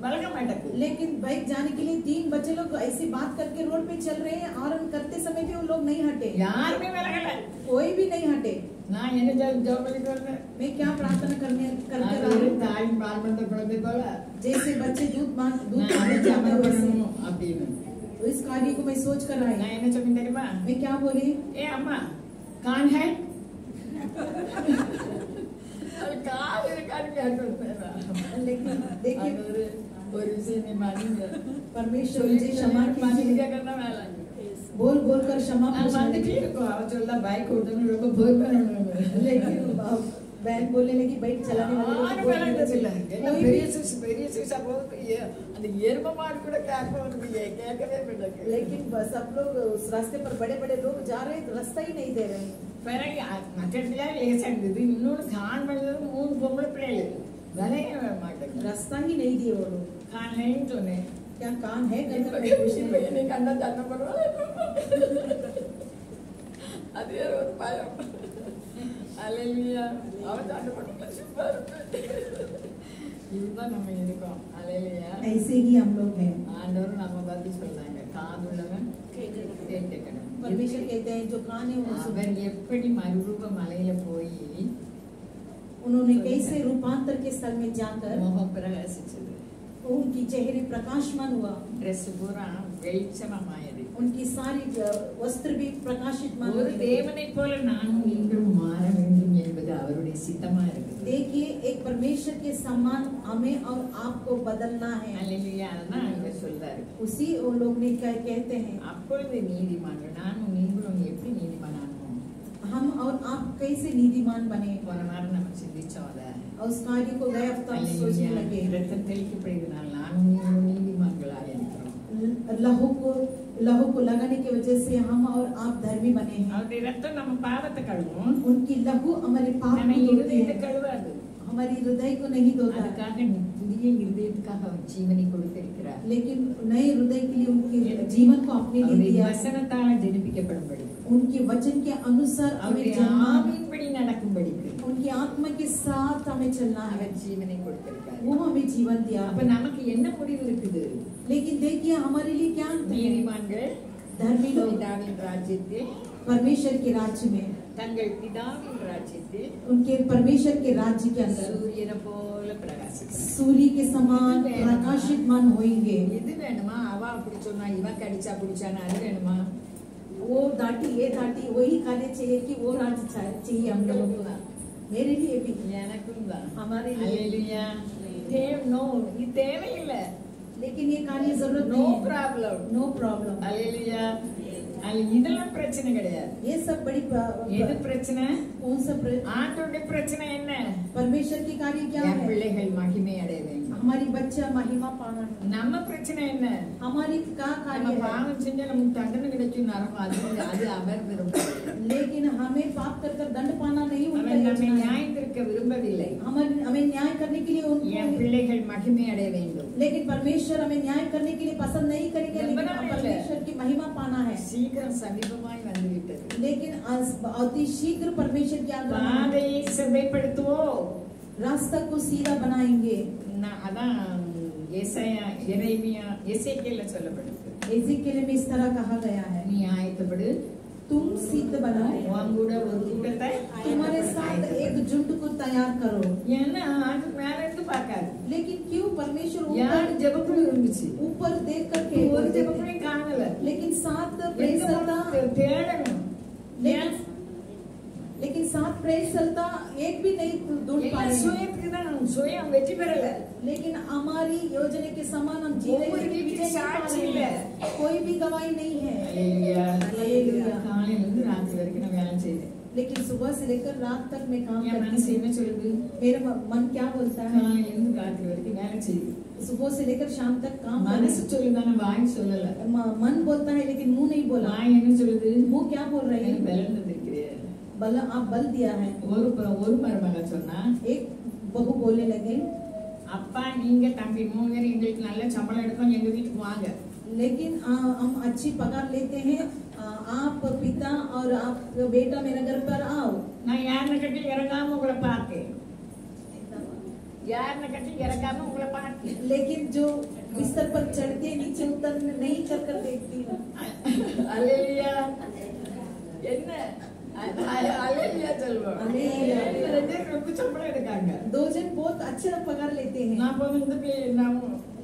விலக மாட்டேங்குது. लेकिन बाइक जाने के लिए 3 बच्चे लोग ऐसी बात करके रोड पे चल रहे हैं, हॉर्न करते समय भी उन लोग नहीं हटे। யாருமே விலகல. कोई भी नहीं हटे। நான் என்ன ஜெபம் பண்ணிட்டு வந்தேன். मैं क्या प्रार्थना करके அது தாயும் பால் மந்த குழந்தை போல जैसे बच्चे दूध நான் जाता அதை है ஜெபம் वैसे। பண்ணணும் அப்படின்னு. तो इस कार्य को मैं सोच कर आई। நான் என்ன சொன்னேன் தெரியுமா? मैं क्या बोली? ஏ அம்மா கான் है அது கால் இருக்கான்னு கேட்டேன். लेकिन देखिए ஒரு விஷயம் நீ மன்னிங்க. परमेश्वर मुझे क्षमा कीजिए। கேட்கறதா வேலை. बोल बोल कर क्षमा நான் வந்துட்டே இருக்கோம். அவ சொல்ல பைக் ஓட்டணும் ரொம்ப போர் பண்ணணும். लेकिन बहन बोलने लगी बाइक चलाने वाले யாரும் விலகுறதில்ல. எல்லாம் பெரிய சிசா போகுது. அந்த எருமை மாடு கூட கேட்கவே மாட்டாங்க. लेकिन सब लोग उस रास्ते पर बड़े बड़े लोग जा रहे हैं, रास्ता ही नहीं दे रहे। பிறகு மற்றதுல லேசா இருந்தது. இன்னொன்று கான் பண்ணது 3 பொம்பளை பிள்ளைகள் விலைய மாட்டாங்க. रास्ता ही नहीं दिए वो लोग। கான் ஹேன்னு சொன்னேன். क्या कान है? என்னை கண்டா சண்டை பண்ணுவாங்க. அதே ஒரு பயம். அல்லேலூயா. அவன் சண்டை பண்ணுவாங்க. சூப்பர். இதுதான் நம்ம இருக்கோம். அல்லேலூயா. ऐसे ही हम लोग हैं। ஆண்டவர் நம்ம பத்தி சொல்றாங்க. காதுள்ளவன் கேட்கணும். परमेश्वर कहते हैं जो कान है वो सुने। அவர் எப்படி மறுரூப மலையில போய் उन्होंने कैसे रूपांतर के स्थल में जाकर முகம் பிரகாசிச்சது. उनकी चेहरे प्रकाशमान हुआ, ட்ரெஸ் பூரா வெளிச்சமாயது. उनकी सारी वस्त्र भी प्रकाशितमान ஒரு हुए। தேவனை போல நானும் நீங்களும் மாற வேண்டும் என்பது அவருடைய சித்தமா இருக்குது. देखिए एक परमेश्वर के समान हमें और आपको बदलना है। அல்லேலூயா. அதான் இங்க சொல்றாரு. उसी वो लोग ने कहते हैं அப்பொழுது நீதிமான்கள் நானும் நீங்களும் எப்படி நீதிமான் ஆனோம்? हम और आप कैसे नीतिमान बने। போன வாரம் நம்ம சிந்திச்சோம் அதை. और उस कार्य को गए हफ्ता हम सोचने लगे। இரத்தம் தெளிக்கப்படுகிறதுனால நானும் நீங்களும் நீதிமான்களாக இருக்கிறோம். लहू को लगाने की वजह से हम और आप धर्मी बने हैं। அவருடைய இரத்தம் நம்ம பாவத்தை கழுவும். उनकी लहू हमारे पाप நம்ம को धोती இருதயத்தை है, கழுவாது. हमारी हृदय को नहीं धोता। அதுக்காக புதிய இருதயத்துக்காக அவர் ஜீவனை கொடுத்திருக்கிறார். लेकिन नए हृदय के लिए उनके जीवन को अपने लिए அவருடைய दिया। வசனத்தால ஜெனிப்பிக்கப்படும்படி उनके वचन के अनुसार हमें அவருடைய चलना, ஆவியின்படி நடக்கும்படிக்கு उनकी आत्मा के साथ हमें चलना है। அவர் ஜீவனை கொடுத்திருக்கிறார். वो हमें जीवन दिया। அப்ப நமக்கு என்ன முடிவு இருக்குது? लेकिन देखिए हमारे लिए क्या अंत है? நீதிமான்கள் धर्मी लोग பிதாவின் ராஜ்யத்தில் परमेश्वर के राज्य में, தங்கள் பிதாவின் ராஜ்யத்தில் उनके परमेश्वर के राज्य के अंदर சூரியனை போல பிரகாசிக்கிறார். सूर्य के समान प्रकाशितमान होंगे। இது வேணுமா? அவ அப்படி சொன்னா இவன் கடிச்சா பிடிச்சான்னு அது வேணுமா? वो दाटी ये दाटी वही खाने चाहिए कि वो राज्य चाहिए हम लोगों को। मेरे लिए भी, எனக்கும் தான். हमारे लिए। அல்லேலூயா. நோ இது தேவையில்லை. लेकिन ये कार्य जरूरत நோ नहीं है। ப்ராப்ளம். No problem. அல்லேலூயா. இதெல்லாம் பிரச்சனை கிடையாது. ये सब बड़ी எது பிரச்சனை? कौन सा ஆண்டவருடைய பிரச்சனை என்ன? परमेश्वर की कार्य क्या என் है? பிள்ளைகள் மகிமை அடைய வேண்டும். हमारी बच्चा महिमा पाना है। நம்ம பிரச்சனை என்ன? हमारी क्या நம்ம कार्य है? பாவம் செஞ்சா நமக்கு தண்டனை கிடைக்கும் நரகம். அது அவர் விரும்பும். लेकिन हमें पाप कर दंड पाना नहीं அவன் उनका நம்மை योजना है। நியாயம் தீர்க்க விரும்பவில்லை. हमें न्याय करने के लिए என் उनको, பிள்ளைகள் மகிமை அடைய வேண்டும். लेकिन परमेश्वर हमें न्याय करने के लिए पसंद नहीं करेगा, लेकिन जबरन है। परमेश्वर की महिमा पाना है। சீக்கிரம் சமீபமாய் வந்துவிட்டது. लेकिन अति शीघ्र परमेश्वर की आज्ञा பாதையை செவ்வைப்படுத்துவோம். रास्ता को सीधा बनाएंगे। அதான் எசேக்கியேல்ல சொல்லப்படுது. एजेकिएल में इस तरह कहा गया है, நீ ஆயத்தப்படு, तुम सिद्ध बनाओ, உன் கூட ஒரு கூட்டத்தை तुम्हारे साथ एक झुंड को तैयार करो। ஏன்னா அது மேல இருந்து பார்க்காது. लेकिन क्यों परमेश्वर யார் ஜெபக்குழு இருந்துச்சு? ऊपर देख करके ஒரு ஜெபக்குழையும் காணல. लेकिन सात தேடணும். लेकिन साथ प्रेयर चलता एक भी नहीं ढूंढ पा रहे हैं। स्वयं வெற்றி பெறல लेकिन हमारी योजना के समान हम जी रहे हैं, विजय नहीं पा रहे हैं। कोई भी गवाही नहीं है। हालेलुया காலையில இருந்து ராத்திரி வரைக்கும் நான் வேலை செய்தேன்। लेकिन सुबह से लेकर रात तक मैं काम என் करती மனசு हूँ। என்ன சொல்லுது? मेरा मन क्या बोलता है? காலையில இருந்து ராத்திரி வரைக்கும் வேலை செய்து सुबह से लेकर शाम तक काम மனசு சொல்லுதான வாய் சொல்லல। मन बोलता है लेकिन मुंह नहीं बोला। வாய் என்ன சொல்லுது? मुंह क्या बोल रहे हैं? பலன் தந்திருக்கிறே। बल आप बल दिया है। ஒரு மருமக சொன்னா, एक बहू बोलने लगे, அப்பா நீங்க தம்பி மூணு பேரும் எங்களுக்கு நல்ல சம்பளம் எடுக்கும், எங்க வீட்டுக்கு வாங்க। लेकिन हम अच्छी पगार लेते हैं, आप पिता और आप बेटा मेरे घर पर आओ। நான் யாரன கட்டி இறங்காம உங்களை பார்த்தேன், யாரன கட்டி இறங்காம உங்களை பார்த்தேன்। लेकिन जो बिस्तर पर चढ़ते नीचे उतर नहीं कर कर देखती हूँ। அல்லேலூயா என்ன அல்லேலூயா சொல்வோம்। அல்லேலூயா। ரொம்ப சம்பளம் எடுக்காங்க। दो जन बहुत अच्छा पगार लेते हैं। நான் வந்து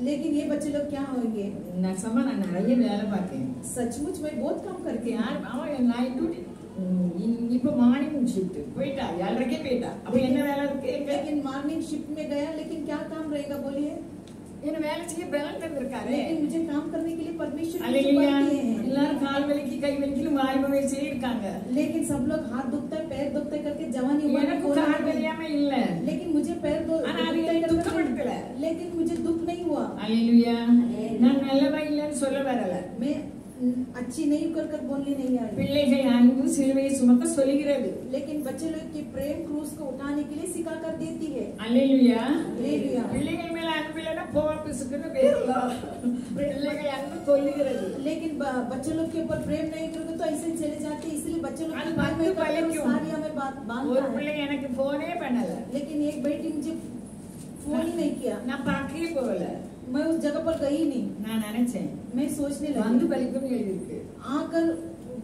लेकिन ये बच्चे लोग क्या होंगे? நான் சம நான் நிறைய வேலை பார்த்தேன்। सचमुच मैं बहुत काम करती हूँ। யார் அவன் நைட் டியூட்டி இப்போ மார்னிங் ஷிஃப்ட் போயிட்டா 7:30 போயிட்டா, அப்ப என்ன வேலை இருக்கு? लेकिन मॉर्निंग शिफ्ट में गया, लेकिन क्या काम रहेगा बोलिए? என்ன வேலை செய்ய பலன் தந்திருக்காரு। लेकिन मुझे काम करने के लिए परमिशन मुझे அல்லேலூயா दिए हैं। எல்லாரும் கால் வலிக்கு கை வலிக்கு வாய் முயற்சி இருக்காங்க। लेकिन सब लोग हाथ दुखता है, पैर दुखता है करके जवानी उम्र में எனக்கு बोल கால் रहे हैं। வலியாம இல்ல, लेकिन मुझे पैर ஆனா அது दुखता है எனக்கு करके துக்கப்படுத்தல। लेकिन मुझे दुख नहीं हुआ। அல்லேலூயா நான் நல்லவா இல்லன்னு சொல்ல வரல। मैं अच्छी नहीं कर बोलने नहीं आई। பிள்ளைகள் அன்பு சிலுவையை சுமக்க சொல்கிறது। लेकिन बच्चे लोग की प्रेम क्रूस को उठाने के लिए सिखा कर देती है। அல்லேலூயா हालेलुया। பிள்ளைகள் மேல அன்பு இல்லைன்னா போவாப்பிசுக்குன்னு பேரலாம்। பிள்ளைகள் அன்பு சொல்லுகிறது। लेकिन बच्चे लोग के ऊपर प्रेम नहीं करोगे तो ऐसे चले जाते, इसलिए बच्चे लोग அது की बात में பத்து பலிக்கும்। सारी हमें बात ஒரு बांधता है। பிள்ளை எனக்கு போனே பண்ணல, लेकिन एक बेटी मुझे फोन ही नहीं किया, நான் பார்க்கவே போகல। मैं उस जगह पर गई नहीं। நான் நினைச்சேன் मैं सोचने வந்து लगी பலிக்கும் எழுதிருக்கு, आकर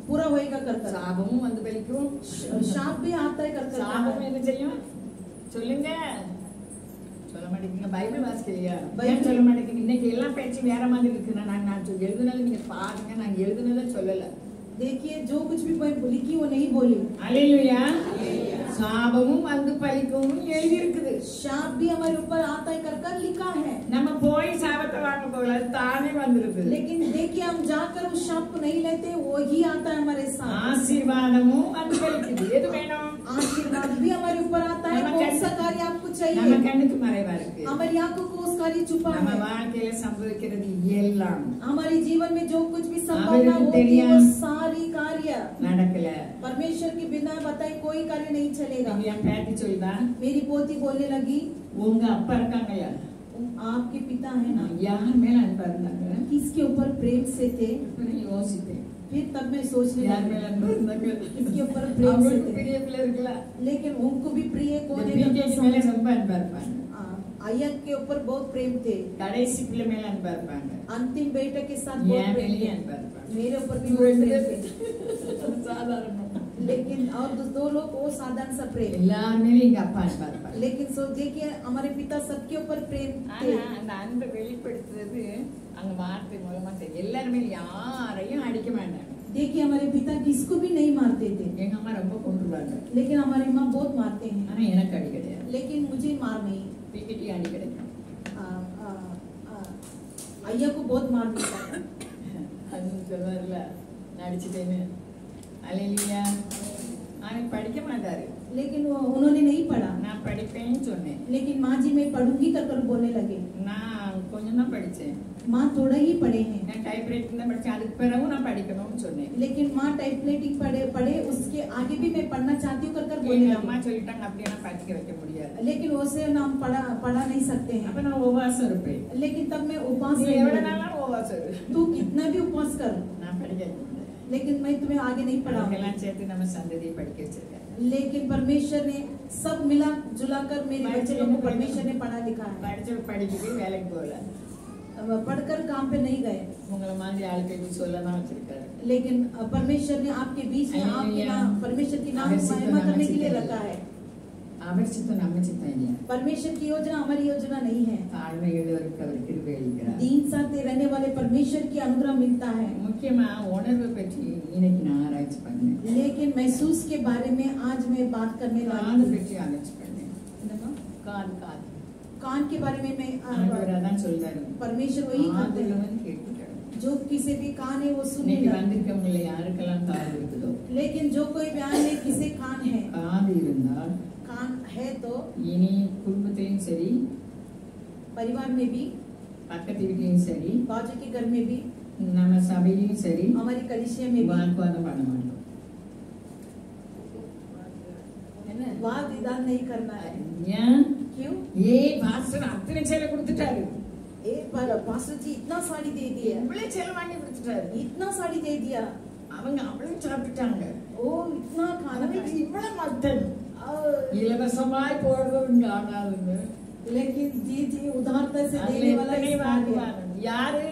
पूरा होएगा कर कर। சாபமும் வந்து பலிக்கும்। शाप भी आता है कर कर। சாபம் என்ன செய்யும் சொல்லுங்க? சொல்ல மாட்டேங்க। பைபிள் வாசிக்கலையா? பைபிள் சொல்ல மாட்டேங்க। இன்னைக்கு எல்லாம் பேச்சு வேற மாதிரி இருக்கு। நான் எழுதுனது நீங்க பாருங்க, நான் எழுதுனதை சொல்லல। देखिए जो कुछ भी मैं लिखी वो नहीं बोली। அல்லேலூயா சாபமும் வந்து பலிக்கும் எழுதி இருக்குது। शाप भी हमारे ऊपर आता है कर कर लिखा है। நம்ம போய் சாபத்தை வாங்க போகல, அது தானே வந்துருது। लेकिन देखिए हम जाकर उस शाप को नहीं लेते, वो ही आता है हमारे साथ। ஆசீர்வாதமும் வந்து பலிக்குது। எது வேணும்? आशीर्वाद भी हमारे ऊपर आता है। कौन सा कार्य आपको நம்ம चाहिए? கண்ணுக்கு மறைவா இருக்கு। हमारी आंखों को उस कार्य छुपा நம்ம है। வாழ்க்கையில சம்பவிக்கிறது எல்லாம் हमारे जीवन में जो कुछ भी संभावना होती है वो सारी कार्य நடக்கல। परमेश्वर के बिना बताए कोई कार्य नहीं चलेगा। என் பேட்டி சொல்லுதா, मेरी पोती बोलने लगी, உங்க அப்பா இருக்காங்கயா, आपके पिता है ना, யார் மேல அன்பா இருந்தாங்க? किसके ऊपर प्रेम से थे? நான் யோசித்தேன், फिर तब मैं सोचने யார் लगी மேல அன்பா இருந்தாங்க? किसके ऊपर प्रेम से அவங்களுக்கு थे। பெரிய பிள்ளை இருக்கலாம், लेकिन उनको भी प्रिय कौन है? பிகேக்கு மேல ரொம்ப அன்பா இருப்பாங்க, आयत के ऊपर बहुत प्रेम थे, கடைசி பிள்ளை மேல அன்பா இருப்பாங்க, अंतिम बेटे के साथ बहुत என் प्रेम மேலேயே थे, அன்பா இருப்பாங்க। मेरे ऊपर भी बहुत प्रेम थे। சாதாரணமா लेकिन और दो लोग वो साधारण सा प्रेम। எல்லார் மேலேயும் எங்க அப்பா அன்பா இருப்பாங்க। लेकिन सो देखिए हमारे पिता सबके ऊपर प्रेम थे। ஆனா அந்த அன்பை வெளிப்படுத்துறது அங்க வார்த்தை மூலமா தெரியும்। எல்லாருமே யாரையும் அடிக்க மாட்டாங்க। देखिए हमारे पिता किसको भी नहीं मारते थे, எங்க அம்மா ரொம்ப கொன்றுவாங்க, लेकिन हमारी माँ बहुत मारते हैं। ஆனா எனக்கு அடி கிடையாது। लेकिन मुझे मार नहीं। பிகேடி அடி கிடைக்கும்। अय्या को बहुत मार मिलता है। அது சொல்வார்ல நான் அடிச்சிட்டேன்னு। அல்லேலூயா அவன் படிக்க மாட்டாரு, लेकिन वो उन्होंने नहीं पढ़ा। நான் படிப்பேன்னு சொன்னேன்। लेकिन माँ जी मैं पढ़ूंगी कर कर बोलने लगे। நான் கொஞ்சம் தான் படிச்சேன், माँ थोड़ा ही पढ़े हैं। நான் டைப்ரைட்டிங் தான் படிச்சேன், அதுக்கு பிறகு நான் படிக்கணும்னு சொன்னேன்। लेकिन माँ टाइपराइटिंग पढ़े उसके आगे भी मैं पढ़ना चाहती हूँ कर कर बोलने எங்க लगे। அம்மா சொல்லிட்டாங்க அப்படியே நான் படிக்க வைக்க முடியாது। लेकिन उसे हम पढ़ा नहीं सकते அப்ப हैं। நான் உபவாசம் இருப்பேன்। लेकिन तब मैं उपवास நீ नहीं எவ்வளவு करूंगी। நாளாலும் உபவாசம் இரு, तू कितना भी उपवास कर, நான் படிக்க வைக்க முடியாது। लेकिन मैं तुम्हें आगे नहीं पढ़ाऊंगी। எல்லாம் சேர்த்து நம்ம சந்ததியை படிக்க வச்சிருக்காங்க। लेकिन परमेश्वर ने सब मिला जुला कर मेरे बच्चे लोगों को परमेश्वर ने पढ़ा लिखा है। படிச்சு படிச்சுட்டு வேலைக்கு போகல, पढ़कर काम पे नहीं गए, உங்களை மாதிரி ஆளுக்கு சொல்ல தான் வச்சிருக்காரு। लेकिन परमेश्वर ने आपके बीच में आपके नाम परमेश्वर की नाम महिमा करने के लिए रखा है। அவர் சித்தம் நம்ம சித்தம் இல்ல. परमेश्वर की योजना हमारी योजना नहीं है. தாழ்மையுள்ளவருக்கு அவர் கிருபை அளிக்கிறார். दीन साथे रहने वाले परमेश्वर की अनुग्रह मिलता है. முக்கியமா உணர்வு பற்றி இன்னைக்கு நான் ஆராய்ச்சி பண்ணேன். लेकिन महसूस के बारे में आज मैं बात करने वाली காது हूँ. பற்றி ஆராய்ச்சி பண்ணேன். காது காது कान के बारे में मैं ஆண்டவர் அதான் சொல்றாரு. परमेश्वर वही कहते हैं காதுள்ளவன் கேட்கிறார். जो किसी भी कान है वो सुने. இன்னைக்கு வந்திருக்கவங்க யாருக்கெல்லாம் காது இருக்குதோ, लेकिन जो कोई बयान है किसे कान है, காது இருந்தால் कान है तो இனி குடும்பத்திலும் சரி, परिवार में भी, பக்கத்து வீட்லயும் சரி, बाजू के घर में भी, நம்ம சபையிலும் சரி, हमारी कलिसिया में भी வாக்குவாதம் பண்ண மாட்டோம். वाद विवाद नहीं करना है. ஏன்? क्यों? பாஸ்டர் அத்தனை சேலை கொடுத்துட்டாரு, पास्टर जी इतना साड़ी दे दिया, இவ்வளவு சேலை வாங்கி கொடுத்துட்டாரு, इतना साड़ी दे दिया, அவங்க அவ்வளவு சாப்பிட்டுட்டாங்க, ओ इतना खाना அவங்களுக்கு இவ்வளவு மட்டன் और இலவசமாய் போடுறதுங்க ஆனாலுங்க. लेकिन जी जी उदारता से அதுல देने वाला எத்தனை इस வாக்குவாதம். யாரு?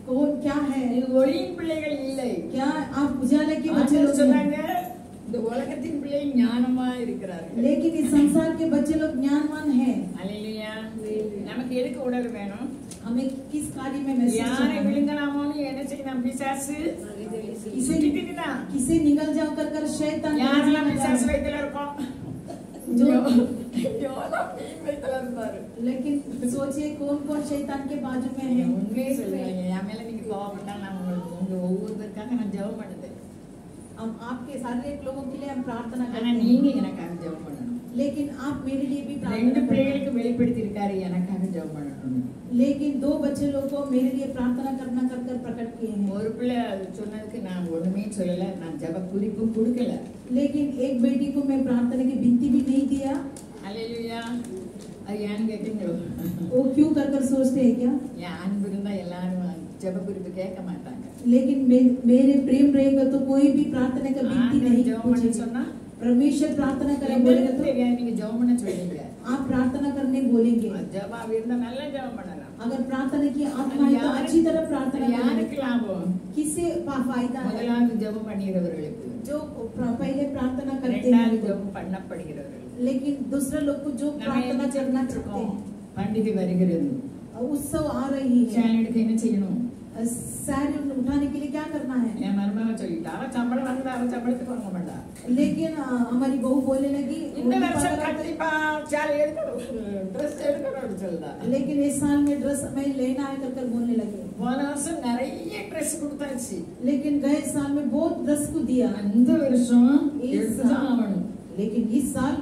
कौन क्या है? இது ஒளியின் பிள்ளைகள் இல்லை. क्या आप उजाले के बच्चे ஆண்டவர் लोग சொன்னாங்க, हैं? இந்த உலகத்தின் பிள்ளைகள் ஞானமா இருக்கிறார்கள். लेकिन इस संसार के बच्चे लोग ज्ञानवान हैं. அல்லேலூயா. நமக்கு எதுக்கு உணர்வு வேணும்? हमें किस कार्य में महसूस யாரை करना है? விழுங்கலாமோன்னு என்ன செய்யணும்? பிசாசு சுத்திக்கிட்டுனா किसे निगल जाओ कर कर शैतान யாரெல்லாம் பிசாசு வயித்துல இருக்கோம்? जो யோனா மீன் வயித்துல இருந்தாரு. लेकिन सोचिए कौन कौन शैतान के बाजू में है. உண்மையே சொல்லுங்க, என் மேல நீங்க கோவப்பட்டா நான் உங்களுக்கு உங்க ஒவ்வொருத்தருக்காக நான் ஜெபம் பண்ணுது. हम आपके सारे लोगों के लिए हम प्रार्थना ஆனா करते हैं, நீங்க எனக்காக ஜெபம் பண்ணணும். लेकिन आप मेरे लिए भी ரெண்டு प्रार्थना करते हैं. பிள்ளைகளுக்கு வெளிப்படுத்தி இருக்காரு, எனக்காக ஜெபம் பண்ணணும். लेकिन दो बच्चे लोगों को मेरे लिए प्रार्थना करना कर कर प्रकट किए हैं. ஒரு பிள்ளை அது சொன்னதுக்கு நான் ஒண்ணுமே சொல்லல, நான் ஜெப குறிப்பும் கொடுக்கல. लेकिन एक बेटी को मैं प्रार्थना की विनती भी नहीं दिया. அல்லேலூயா. அது ஏன்னு கேட்டீங்களோ? वो क्यों कर कर सोचते हैं क्या? என் அன்பு இருந்தா எல்லாரும் ஜெப குறிப்பு கேட்க மாட்டாங்க. लेकिन मेरे प्रेम रहेगा तो कोई भी प्रार्थना का विनती ஆண்டவர் नहीं ஜெபம் பண்ண पूछेगा. சொன்னா परमेश्वर प्रार्थना करें बोलेगा तो நீங்க ஜெபம் பண்ண சொல்றீங்க. आप प्रार्थना करने बोलेंगे. ஜெபம் இருந்தா நல்லா ஜெபம் பண்ணலாம். अगर प्रार्थना की आत्मा है तो अच्छी तरह प्रार्थना करें. யாருக்கு லாபம்? किसे फायदा है? முதலாவது ஜெபம் பண்ணுகிறவர்களுக்கு, जो पहले प्रार्थना करते இரண்டாவது हैं, ஜெபம் பண்ணப்படுகிறவர்களுக்கு. लेकिन दूसरा लोग को जो நம்ம प्रार्थना என்ன करना செஞ்சுட்டு चाहते இருக்கோம்? हैं. பண்டிகை வருகிறது, उत्सव आ रही है, சேலை எடுக்க என்ன செய்யணும்? सारे उठाने के लिए क्या करना है? என் மருமக சொல்லிட்டா, அவ சம்பளம் வந்து அவ சம்பளத்துக்கு வாங்க மாட்டா. लेकिन हमारी बहू बोलने लगी இந்த வருஷம் கண்டிப்பா சேலை எடுக்கணும், ட்ரெஸ் எடுக்கணும்னு சொல்லுதா. लेकिन इस साल में ड्रेस हमें लेना है कर कर बोलने लगे. போன வருஷம் நிறைய ட்ரெஸ் கொடுத்தாச்சு, लेकिन गए साल में बहुत ड्रेस को दिया. இந்த வருஷம் इस எடுத்துதான் ஆகணும். लेकिन इस साल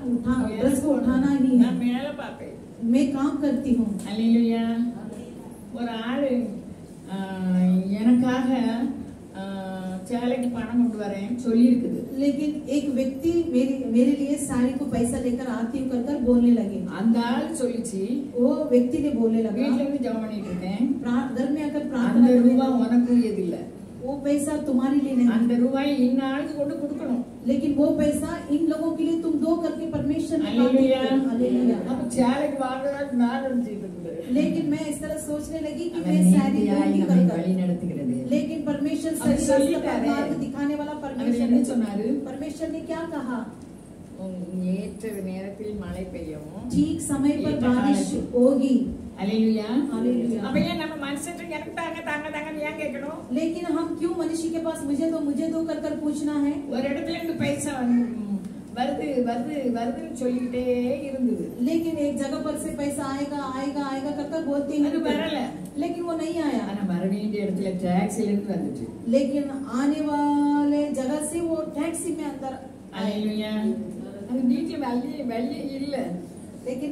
ड्रेस को उठाना ही है. நான் மேல பாப்பேன். मैं काम करती हूँ. அல்லேலூயா. ஒரு ஆளு எனக்காக சேலைக்கு பணம் கொண்டு வரேன் சொல்லி இருக்குது. लेकिन एक व्यक्ति मेरे लिए साड़ी को पैसा लेकर आती हूँ कर कर बोलने लगे. அந்த ஆள் சொல்லிச்சு, वो व्यक्ति ने बोलने लगा வீட்டுல இருந்து ஜெபம் பண்ணிட்டு இருக்கேன், घर में आकर அந்த प्रार्थना करने ரூபாய் लगे. உனக்கு உரியது இல்ல, वो पैसा तुम्हारे लिए नहीं, அந்த ரூபாய் இந்த ஆளுக்கு கொண்டு கொடுக்கணும். लेकिन वो पैसा इन लोगों के लिए तुम दो करके परमेश्वर ने அல்லேலூயா. हालेलुया. அப்ப சேலைக்கு வாங்குறது நான் நினைச்சிட்டு இருந்தேன். लेकिन मैं इस तरह सोचने लगी कि அவன் मैं साड़ी நீதியாய் दूंगी நம்மை कर வழி कर. நடத்துகிறது. लेकिन परमेश्वर அவன் सही சொல்லிட்டாரு. रास्ता मार्ग दिखाने वाला அவர் परमेश्वर என்ன है. சொன்னாரு? परमेश्वर ने क्या कहा? ஏற்ற நேரத்தில் மழை பெய்யவும் ठीक समय पर ஏற்ற बारिश காலத்தில். होगी. அல்லேலூயா. हालेलुया. அப்ப ஏன் நம்ம மனுஷன் எனக்கு தாங்க தாங்க தாங்கன்னு ஏன் கேட்கணும்? लेकिन हम क्यों मनुष्य के पास मुझे दो कर कर पूछना है? ஒரு இடத்துல இருந்து பைசா வருது வருது வருதுன்னு சொல்லிக்கிட்டே இருந்தது. लेकिन एक जगह पर से पैसा आएगा आएगा आएगा कर कर बोलते அது हैं, வரல. लेकिन वो नहीं आया. ஆனா வர வேண்டிய இடத்துல டாக்ஸில இருந்து வந்துச்சு. लेकिन आने वाले जगह से वो टैक्सी में अंदर आए. அல்லேலூயா. அது வீட்டுல வழி இல்ல, लेकिन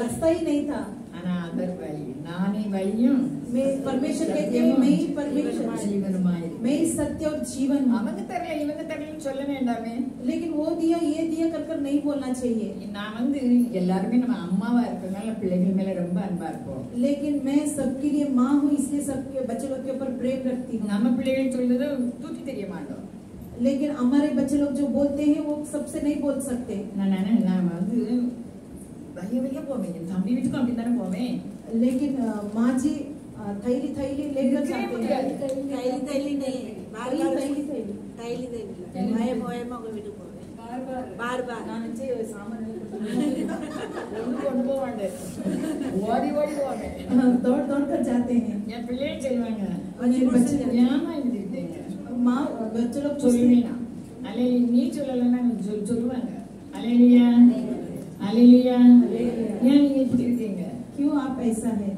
रास्ता ही नहीं था. ஆனா அதர் வழி, நானே வழியும் मैं परमेश्वर कहते हैं मैं ही परमेश्वर, ஜீவனுமாய். मैं ही सत्य और जीवन हूँ. அவங்க தரல இவங்க தரலன்னு சொல்ல வேண்டாமே. लेकिन वो दिया ये दिया कर कर नहीं बोलना चाहिए. நான் வந்து எல்லாருமே நம்ம அம்மாவா இருக்கறனால பிள்ளைகள் மேல ரொம்ப அன்பா இருப்போம். लेकिन मैं सबके लिए माँ हूँ, इसलिए सबके बच्चे लोग के ऊपर प्रेम रखती हूँ. நம்ம பிள்ளைகள் சொல்றத தூக்கி தெரிய மாட்டோம். लेकिन हमारे बच्चे लोग जो बोलते हैं वो सबसे नहीं बोल सकते. நான் வந்து வழிய போவேன், என் தம்பி வீட்டுக்கும் அப்படித்தானே போவேன். लेकिन माँ जी थैली थैली लेकर जाते हैं. थैली नहीं, बार बार थैली थैली नहीं, मैं मोए मगो वीडियो बोले बार बार ನಾನು ಸಾಮಾನ್ಯ दौड़ दौड़ कर जाते हैं। माँ बच्चों लोग क्यों आप ऐसा है?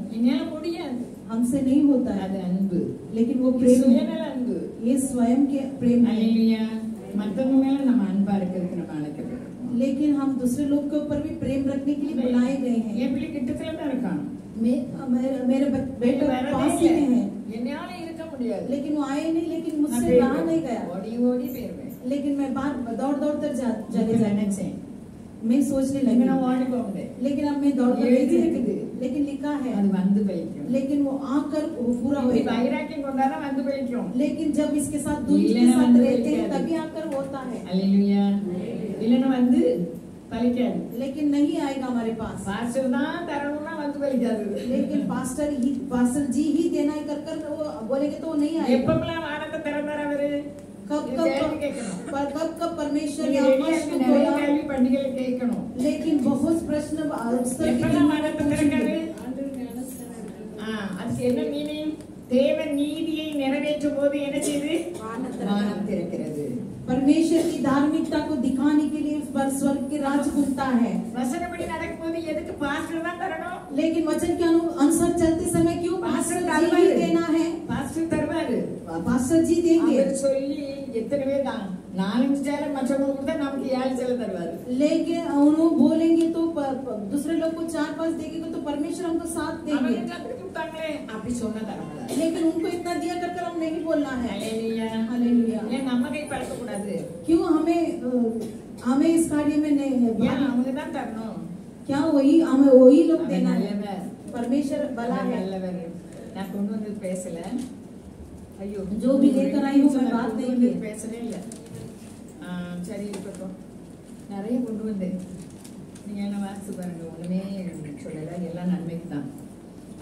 हमसे नहीं होता है, लेकिन वो प्रेम है, ये स्वयं के प्रेम है। लेकिन हम दूसरे लोग के ऊपर भी प्रेम रखने के लिए बुलाए गए हैं। मेरे बेटे पास ही में है, लेकिन वो आए नहीं, लेकिन मुझसे रहा नहीं गया। लेकिन मैं बार दौड़ दौड़ कर चले जाने से मैं सोचने लगी, लेकिन अब मैं दौड़ कर लेकिन लिखा है, लेकिन वो आकर वो पूरा होगा। लेकिन जब इसके साथ दूध के साथ रहते हैं तभी आकर होता है। लेकिन नहीं आएगा हमारे पास। लेकिन पास्टर जी ही देना ही कर वो बोलेंगे तो वो नहीं आएगा। कब परमेश्वर ने आकाश को खोला, लेकिन बहुत प्रश्न தேவன் நீதியை நிறைவேற்றும் போது என்ன செய்து வானம் திறக்கிறது. परमेश्वर की धार्मिकता को दिखाने के लिए पर स्वर्ग के राज खुलता है. वचनपடி நடக்கும்போது எதுக்கு பாஸ்டர் தான் தரணும்? लेकिन वचन के अनुसार चलते समय क्यों पास्टर जी ही देना है? पास्टर தருவாரு, पास्टर जी देंगे. அவர் சொல்லி எத்தனை தான் 4 சேல மற்றவங்களுக்கு கொடுத்தா நமக்கு 7 சேல தருவாரு. लेकिन उन्होंने बोलेंगे तो दूसरे लोग को 4-5 देंगे तो परमेश्वर हमको 7 देंगे. அப்படி சொன்னா தரமாட்டாங்க. लेकिन उनको इतना दिया कर हम नहीं बोलना है. Hallelujah hallelujah. ये நம்ம கை பழக்க கூடாது. क्यों हमें इस कार्य में नहीं या हमने தான் தரணும். क्या हमें वही लोग देना है. परमेश्वर भला है. நான் கொண்டு வந்து பேசல. ஐயோ जो भी लेकर आई हूं मैं बात नहीं की, பேசவே இல்ல. சரி இருக்கட்டும். நிறைய கொண்டு வந்தேன். நீங்க என்ன வாசி பாருங்க, ஒண்ணுமே சொல்லல, எல்லாம் நன்மைக்கு தான்.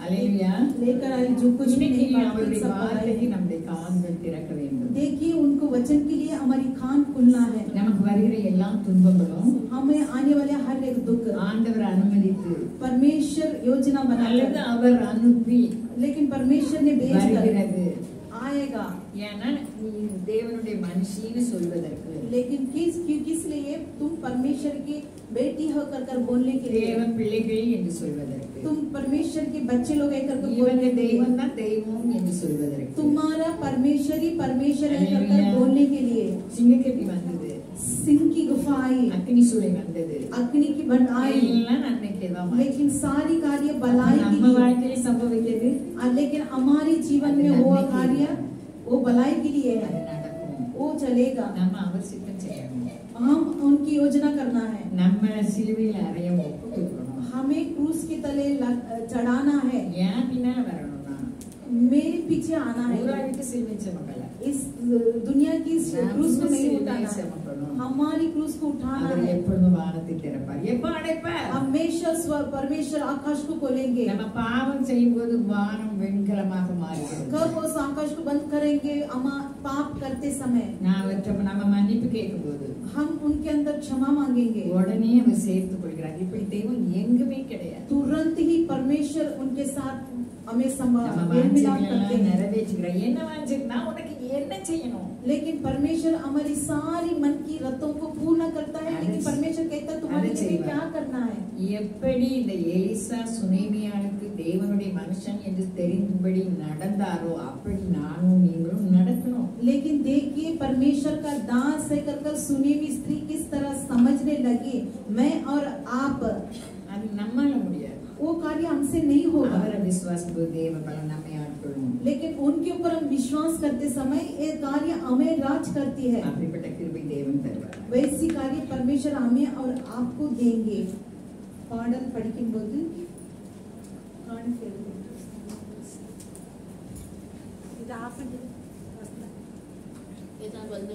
हालेलुया. लेकर आई जो कुछ भी नहीं அவருடைய வார்த்தைக்கு நம்முடைய காதுகள் திறக்க வேண்டும். देखिए उनको वचन के लिए हमारी कान खुलना है. நமக்கு வருகிற எல்லா துன்பங்களும் हमें आने वाले हर एक दुख ஆண்டவர் அனுமதித்து परमेश्वर योजना बनाकर அவர் அனுப்பி, लेकिन परमेश्वर ने भेज வருகிறது आएगा. ஏன்னா நீ தேவனுடைய மனுஷின்னு சொல்வதற்கு. लेकिन किस लिए तुम परमेश्वर की बेटी होकर कर बोलने के लिए, தேவன் பிள்ளைகள் என்று சொல்வதற்கு, तुम परमेश्वर के बच्चे लोग है कर बोलने தேவன் தான் தெய்வம் என்று சொல்வதற்கு, तुम्हारा परमेश्वर है कर बोलने के लिए. சிங்கக்கட்டி வந்தது, सिंह की गुफा आई, अग्नि सूले வந்தது, अग्नि की बन आई, எல்லாம் நன்மைக்கே தான். लेकिन सारी कार्य भलाई की நம்ம வாழ்க்கையில संभविக்கிறது, लेकिन हमारे जीवन में हुआ कार्य वो भलाई के लिए है, वो चलेगा. நம்ம அவர் சித்தம் செய்யணும். हम उनकी योजना करना है. நம்ம சிலுவையில் அறைய ஒப்புக்கொள்ளணும். हमें क्रूस के तले चढ़ाना है. ஏன் பின்னால வரணும்னா मेरे पीछे आना है. ஊராவிட்டு சிலுவை சுமக்கல, इस दुनिया की क्रूस को नहीं उठाना है, சுமக்கணும். हमारी क्रूस को उठाना அவர் है. எப்பொழுதும் வானத்தை திறப்பார். எப்ப அடைப்பார்? हमेशा परमेश्वर आकाश को खोलेंगे. நம்ம பாவம் செய்யும்போது வானம் வெண்கலமாக மாறுகிறது. कब उस आकाश को बंद करेंगे? हम पाप करते समय நம்ம மன்னிப்பு கேட்கும்போது हम उनके अंदर क्षमा मांगेंगे, உடனே அவர் சேர்த்துக் கொள்கிறார். இப்படி தெய்வம் எங்குமே கிடையாது. तुरंत ही परमेश्वर उनके साथ हमें நிறைவேற்றுகிறார். என்ன வாஞ்சிருந்தா உனக்கு என்ன செய்யணும்? लेकिन परमेश्वर हमारी सारी मन की रतों को पूर्ण करता है. लेकिन परमेश्वर कहता है तुम्हारे लिए क्या करना है. எப்படி இந்த எலிசா சுனேமியானுக்கு தேவனுடைய மனுஷன் என்று தெரிந்தபடி நடந்தாரோ அப்படி நானும் நீங்களும் நடக்கணும். लेकिन देखिए परमेश्वर का दास है कर सुनेमी स्त्री किस तरह समझने लगी, मैं और आप, அது நம்மால முடியாது. वो कार्य हमसे नहीं होगा. அவர விசுவாசம் தேவ பலம் நம்மை ஆட்கொள்ளும். लेकिन उनके ऊपर हम विश्वास करते समय ये कार्य हमें राज करती है. அப்படிப்பட்ட கிருபை தேவன் தருவார். वैसी कार्य परमेश्वर हमें और आपको देंगे. பாடல் படிக்கும்போது இது ஆஃப் பண்ணி இதான் வந்து